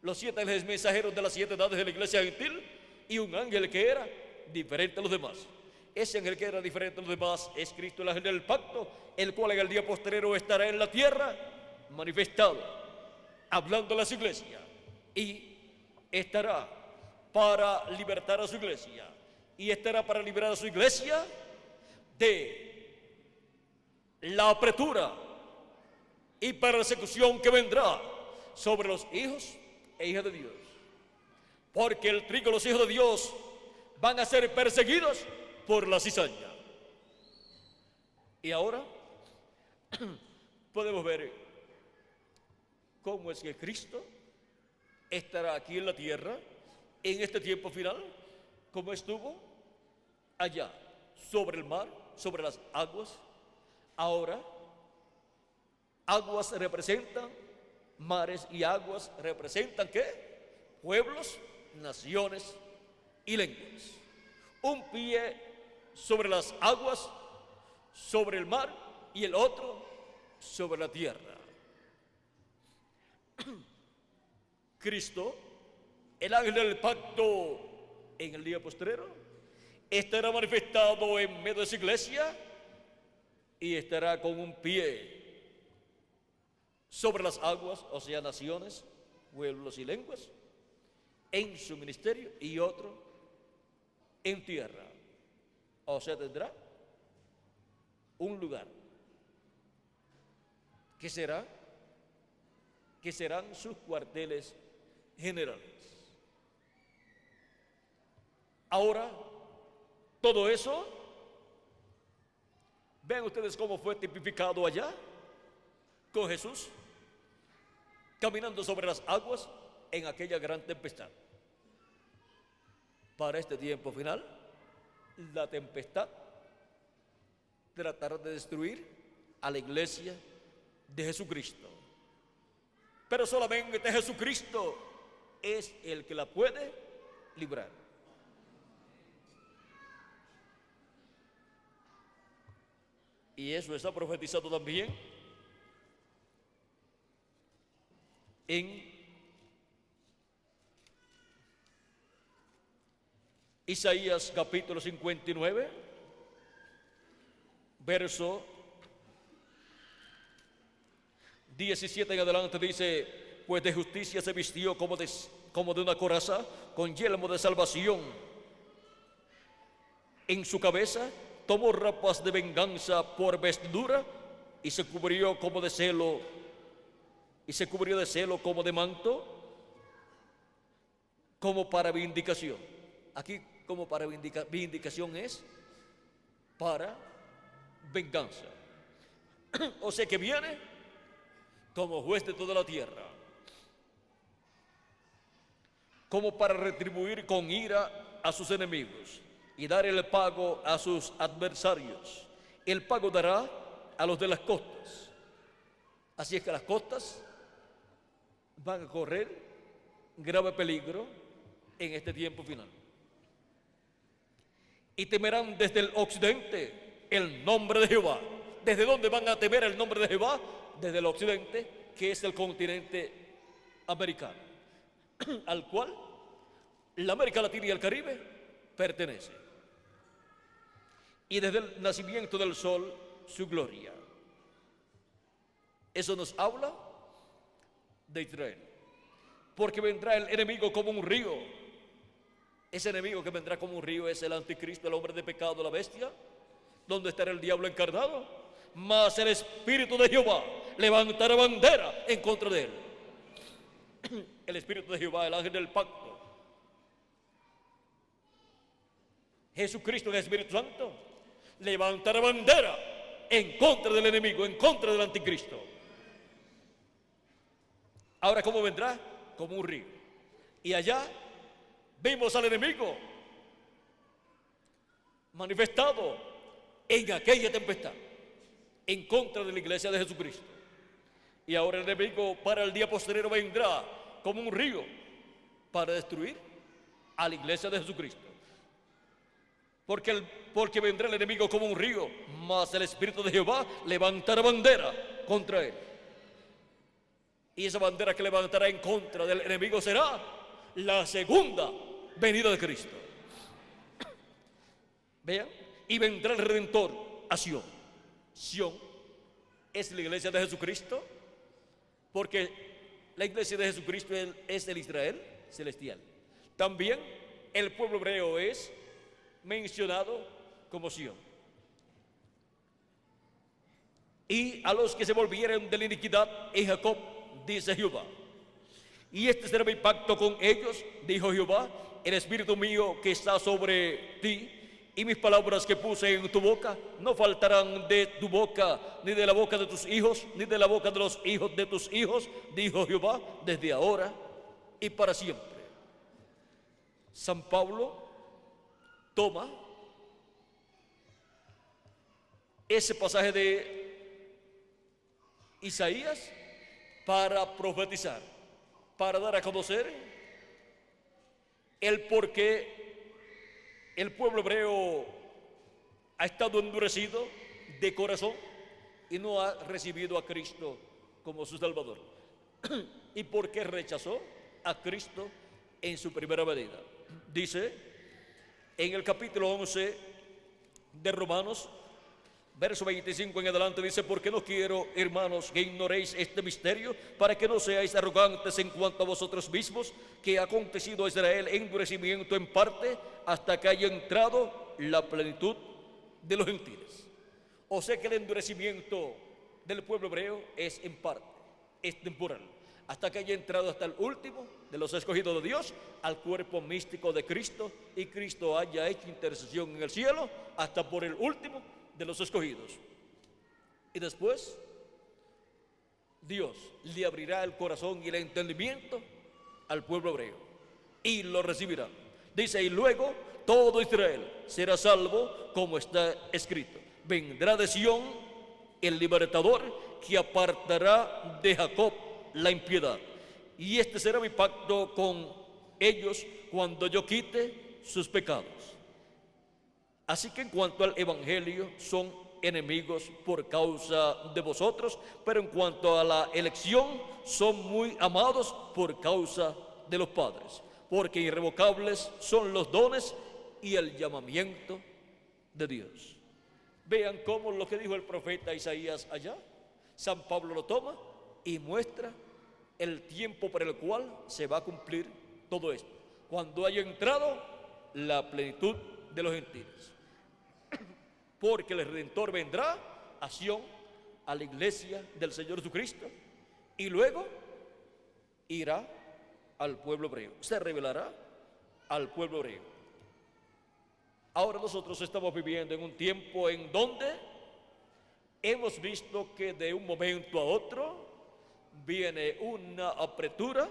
los 7 ángeles mensajeros de las 7 edades de la iglesia gentil, y un ángel que era diferente a los demás. Ese ángel que era diferente a los demás es Cristo, el ángel del pacto, el cual en el día postrero estará en la tierra manifestado, hablando a las iglesias, y estará para libertar a su iglesia, y estará para liberar a su iglesia de la apretura y persecución que vendrá sobre los hijos e hijas de Dios, porque el trigo y los hijos de Dios van a ser perseguidos por la cizaña. Y ahora podemos ver cómo es que Cristo estará aquí en la tierra en este tiempo final, como estuvo allá sobre el mar, sobre las aguas. Ahora, aguas representan mares y aguas representan ¿qué? Pueblos, naciones y lenguas. Un pie sobre las aguas, sobre el mar, y el otro sobre la tierra. Cristo, el ángel del pacto, en el día postrero estará manifestado en medio de su iglesia y estará con un pie sobre las aguas, o sea, naciones, pueblos y lenguas, en su ministerio, y otro en tierra, o sea, tendrá un lugar que serán sus cuarteles generales. Ahora, todo eso, vean ustedes cómo fue tipificado allá con Jesús, caminando sobre las aguas en aquella gran tempestad. Para este tiempo final, la tempestad tratará de destruir a la iglesia de Jesucristo. Pero solamente Jesucristo es el que la puede librar. Y eso está profetizado también en Isaías capítulo 59, verso 17 en adelante. Dice: pues de justicia se vistió como de una coraza, con yelmo de salvación en su cabeza, tomó rapas de venganza por vestidura, y se cubrió de celo como de manto, como para vindicación. Aquí como para vindicación es para venganza. O sea que viene como juez de toda la tierra, como para retribuir con ira a sus enemigos y dar el pago a sus adversarios. El pago dará a los de las costas. Así es que las costas van a correr grave peligro en este tiempo final. Y temerán desde el occidente el nombre de Jehová. ¿Desde dónde van a temer el nombre de Jehová? Desde el occidente, que es el continente americano, al cual la América Latina y el Caribe pertenece. Y desde el nacimiento del sol, su gloria. Eso nos habla de Israel. Porque vendrá el enemigo como un río. Ese enemigo que vendrá como un río es el anticristo, el hombre de pecado, la bestia, donde estará el diablo encarnado. Mas el Espíritu de Jehová levantará bandera en contra de él. El Espíritu de Jehová, el ángel del pacto, Jesucristo, el Espíritu Santo, levantará bandera en contra del enemigo, en contra del anticristo. Ahora, ¿cómo vendrá? Como un río. Y allá vimos al enemigo manifestado en aquella tempestad en contra de la iglesia de Jesucristo. Y ahora el enemigo para el día posterior vendrá como un río para destruir a la iglesia de Jesucristo. Porque vendrá el enemigo como un río, mas el Espíritu de Jehová levantará bandera contra él. Y esa bandera que levantará en contra del enemigo será la segunda venida de Cristo. Vean, y vendrá el Redentor a Sión. Sión es la iglesia de Jesucristo, porque la iglesia de Jesucristo es el Israel celestial. También el pueblo hebreo es mencionado como Sión. Y a los que se volvieron de la iniquidad en Jacob, dice Jehová, y este será mi pacto con ellos, dijo Jehová: el espíritu mío que está sobre ti y mis palabras que puse en tu boca no faltarán de tu boca, ni de la boca de tus hijos, ni de la boca de los hijos de tus hijos, dijo Jehová, desde ahora y para siempre. San Pablo toma ese pasaje de Isaías para profetizar, para dar a conocer el por qué el pueblo hebreo ha estado endurecido de corazón y no ha recibido a Cristo como su Salvador. ¿Y por qué rechazó a Cristo en su primera venida? Dice en el capítulo 11 de Romanos, verso 25 en adelante, dice: porque no quiero, hermanos, que ignoréis este misterio, para que no seáis arrogantes en cuanto a vosotros mismos, que ha acontecido a Israel endurecimiento en parte, hasta que haya entrado la plenitud de los gentiles. O sea que el endurecimiento del pueblo hebreo es en parte, es temporal. hasta que haya entrado hasta el último de los escogidos de Dios al cuerpo místico de Cristo, y Cristo haya hecho intercesión en el cielo hasta por el último de los escogidos. Y después Dios le abrirá el corazón y el entendimiento al pueblo hebreo y lo recibirá. Dice: y luego todo Israel será salvo, como está escrito: vendrá de Sión el libertador, que apartará de Jacob la impiedad. Y este será mi pacto con ellos cuando yo quite sus pecados. Así que en cuanto al evangelio, son enemigos por causa de vosotros, pero en cuanto a la elección, son muy amados por causa de los padres, porque irrevocables son los dones y el llamamiento de Dios. Vean cómo lo que dijo el profeta Isaías allá, San Pablo lo toma y muestra el tiempo para el cual se va a cumplir todo esto, cuando haya entrado la plenitud de los gentiles. Porque el Redentor vendrá a Sión, a la iglesia del Señor Jesucristo, y luego irá al pueblo hebreo, se revelará al pueblo hebreo. Ahora nosotros estamos viviendo en un tiempo en donde hemos visto que de un momento a otro viene una apertura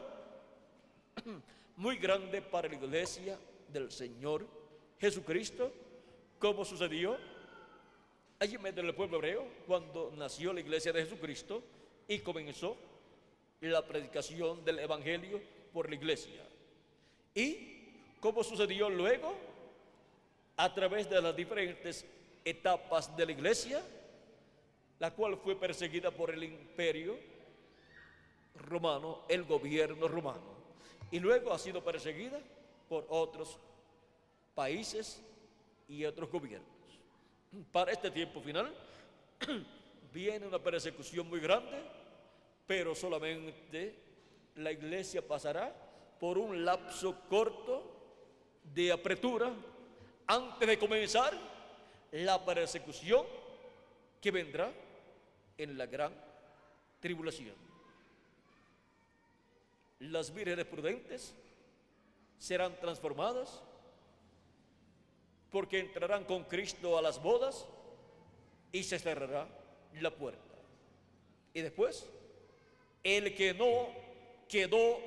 muy grande para la iglesia del Señor Jesucristo, como sucedió allí en medio del pueblo hebreo cuando nació la iglesia de Jesucristo y comenzó la predicación del evangelio por la iglesia, y como sucedió luego a través de las diferentes etapas de la iglesia, la cual fue perseguida por el imperio romano, el gobierno romano, y luego ha sido perseguida por otros países y otros gobiernos. Para este tiempo final viene una persecución muy grande, pero solamente la iglesia pasará por un lapso corto de apertura antes de comenzar la persecución que vendrá en la gran tribulación. Las vírgenes prudentes serán transformadas porque entrarán con Cristo a las bodas y se cerrará la puerta. Y después, el que no quedó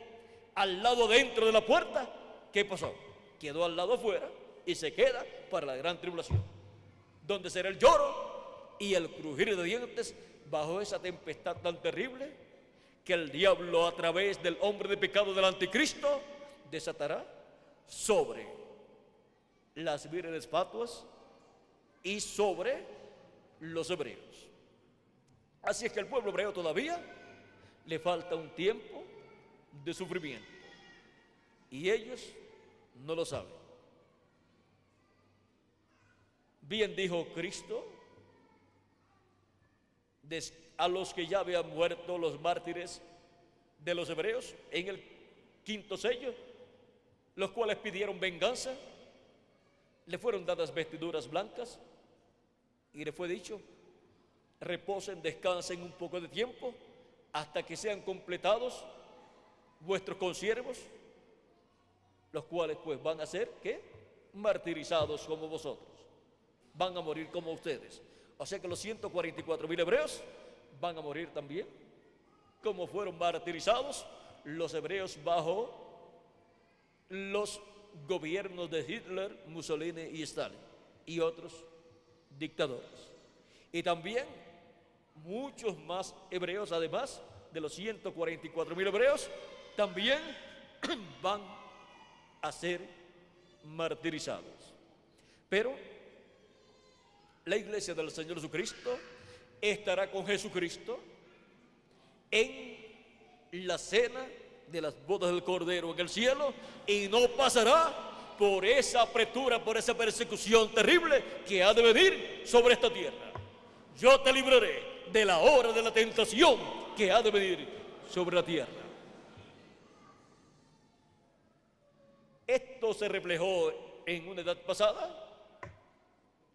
al lado dentro de la puerta, ¿qué pasó? Quedó al lado afuera y se queda para la gran tribulación, donde será el lloro y el crujir de dientes bajo esa tempestad tan terrible que el diablo, a través del hombre de pecado del anticristo, desatará sobre las vírgenes fatuas y sobre los hebreos. Así es que al pueblo hebreo todavía le falta un tiempo de sufrimiento y ellos no lo saben. Bien dijo Cristo a los que ya habían muerto, los mártires de los hebreos, en el quinto sello, los cuales pidieron venganza. Le fueron dadas vestiduras blancas y le fue dicho: reposen, descansen un poco de tiempo hasta que sean completados vuestros consiervos, los cuales pues van a ser, ¿qué? Martirizados como vosotros, van a morir como ustedes. O sea que los 144,000 hebreos van a morir también, como fueron martirizados los hebreos bajo los gobiernos de Hitler, Mussolini y Stalin y otros dictadores. Y también muchos más hebreos, además de los 144,000 hebreos, también van a ser martirizados. Pero la iglesia del Señor Jesucristo estará con Jesucristo en la cena de las bodas del Cordero en el cielo y no pasará por esa apretura, por esa persecución terrible que ha de venir sobre esta tierra. Yo te libraré de la hora de la tentación que ha de venir sobre la tierra. Esto se reflejó en una edad pasada,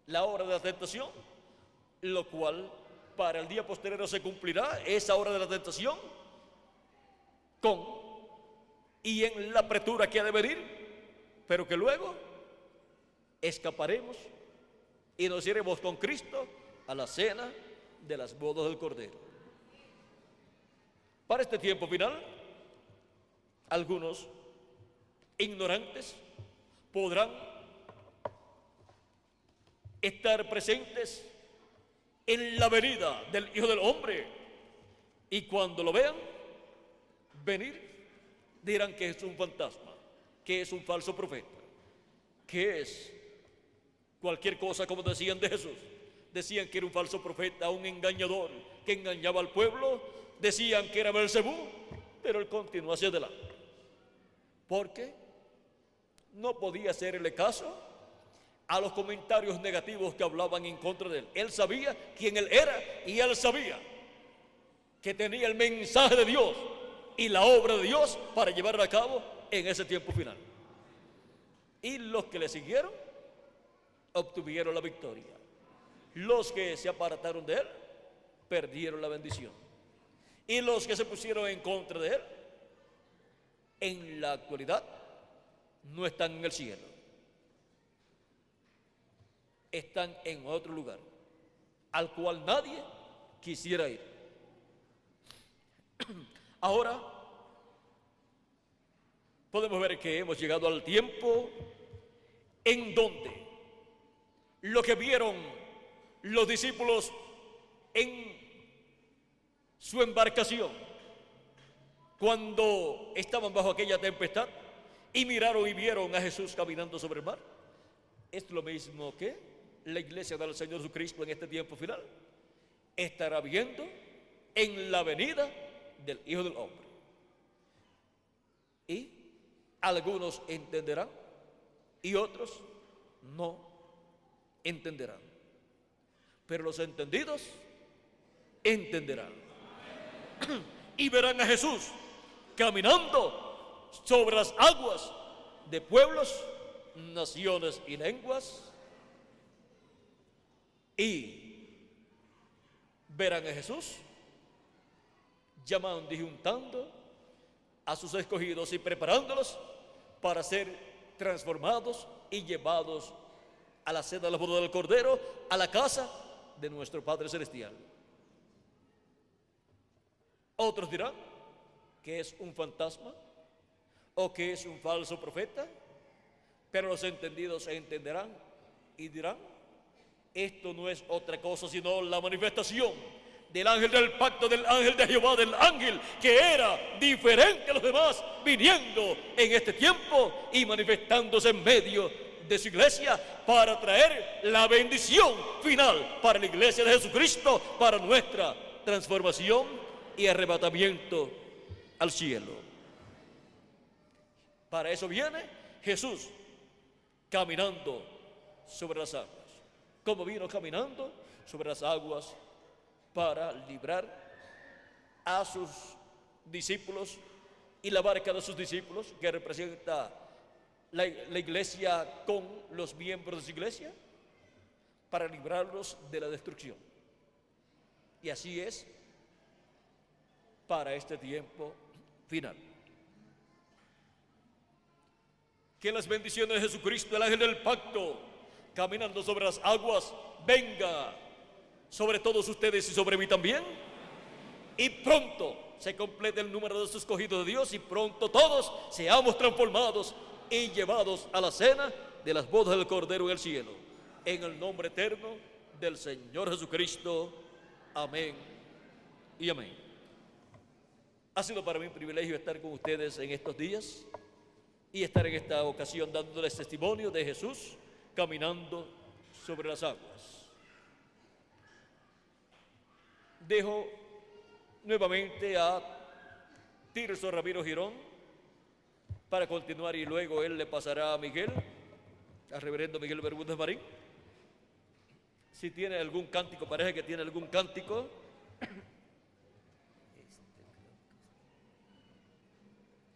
la hora de la tentación, lo cual para el día posterior se cumplirá esa hora de la tentación, con y en la apretura que ha de venir, pero que luego escaparemos y nos iremos con Cristo a la cena de las bodas del Cordero. Para este tiempo final, algunos ignorantes podrán estar presentes en la venida del Hijo del Hombre, y cuando lo vean venir dirán que es un fantasma, que es un falso profeta, que es cualquier cosa, como decían de Jesús. Decían que era un falso profeta, un engañador que engañaba al pueblo. Decían que era Belcebú, pero él continuó hacia adelante, porque no podía hacerle caso a los comentarios negativos que hablaban en contra de él. Él sabía quién él era, y él sabía que tenía el mensaje de Dios y la obra de Dios para llevarla a cabo en ese tiempo final. Y los que le siguieron obtuvieron la victoria. Los que se apartaron de él perdieron la bendición. Y los que se pusieron en contra de él, en la actualidad, no están en el cielo. Están en otro lugar, al cual nadie quisiera ir. Ahora podemos ver que hemos llegado al tiempo en donde lo que vieron los discípulos en su embarcación, cuando estaban bajo aquella tempestad y miraron y vieron a Jesús caminando sobre el mar, es lo mismo que la iglesia del Señor Jesucristo en este tiempo final estará viendo en la venida del Hijo del Hombre. Y algunos entenderán y otros no entenderán, pero los entendidos entenderán y verán a Jesús caminando sobre las aguas de pueblos, naciones y lenguas, y verán a Jesús llamando y juntando a sus escogidos y preparándolos para ser transformados y llevados a la cena de la boda del Cordero, a la casa de nuestro Padre Celestial. Otros dirán que es un fantasma o que es un falso profeta, pero los entendidos entenderán y dirán: esto no es otra cosa sino la manifestación del ángel del pacto, del ángel de Jehová, del ángel que era diferente a los demás, viniendo en este tiempo y manifestándose en medio de su iglesia para traer la bendición final para la iglesia de Jesucristo, para nuestra transformación y arrebatamiento al cielo. Para eso viene Jesús caminando sobre las aguas. Como vino caminando sobre las aguas para librar a sus discípulos y la barca de sus discípulos, que representa la iglesia con los miembros de su iglesia, para librarlos de la destrucción. Y así es para este tiempo final. Que las bendiciones de Jesucristo, el ángel del pacto, caminando sobre las aguas, venga sobre todos ustedes y sobre mí también, y pronto se complete el número de sus escogidos de Dios, y pronto todos seamos transformados y llevados a la cena de las bodas del Cordero en el cielo, en el nombre eterno del Señor Jesucristo. Amén y amén. Ha sido para mí un privilegio estar con ustedes en estos días y estar en esta ocasión dándoles testimonio de Jesús caminando sobre las aguas. Dejo nuevamente a Tirso Ramiro Girón para continuar, y luego él le pasará a Miguel, al reverendo Miguel Bermúdez Marín. Si tiene algún cántico, parece que tiene algún cántico.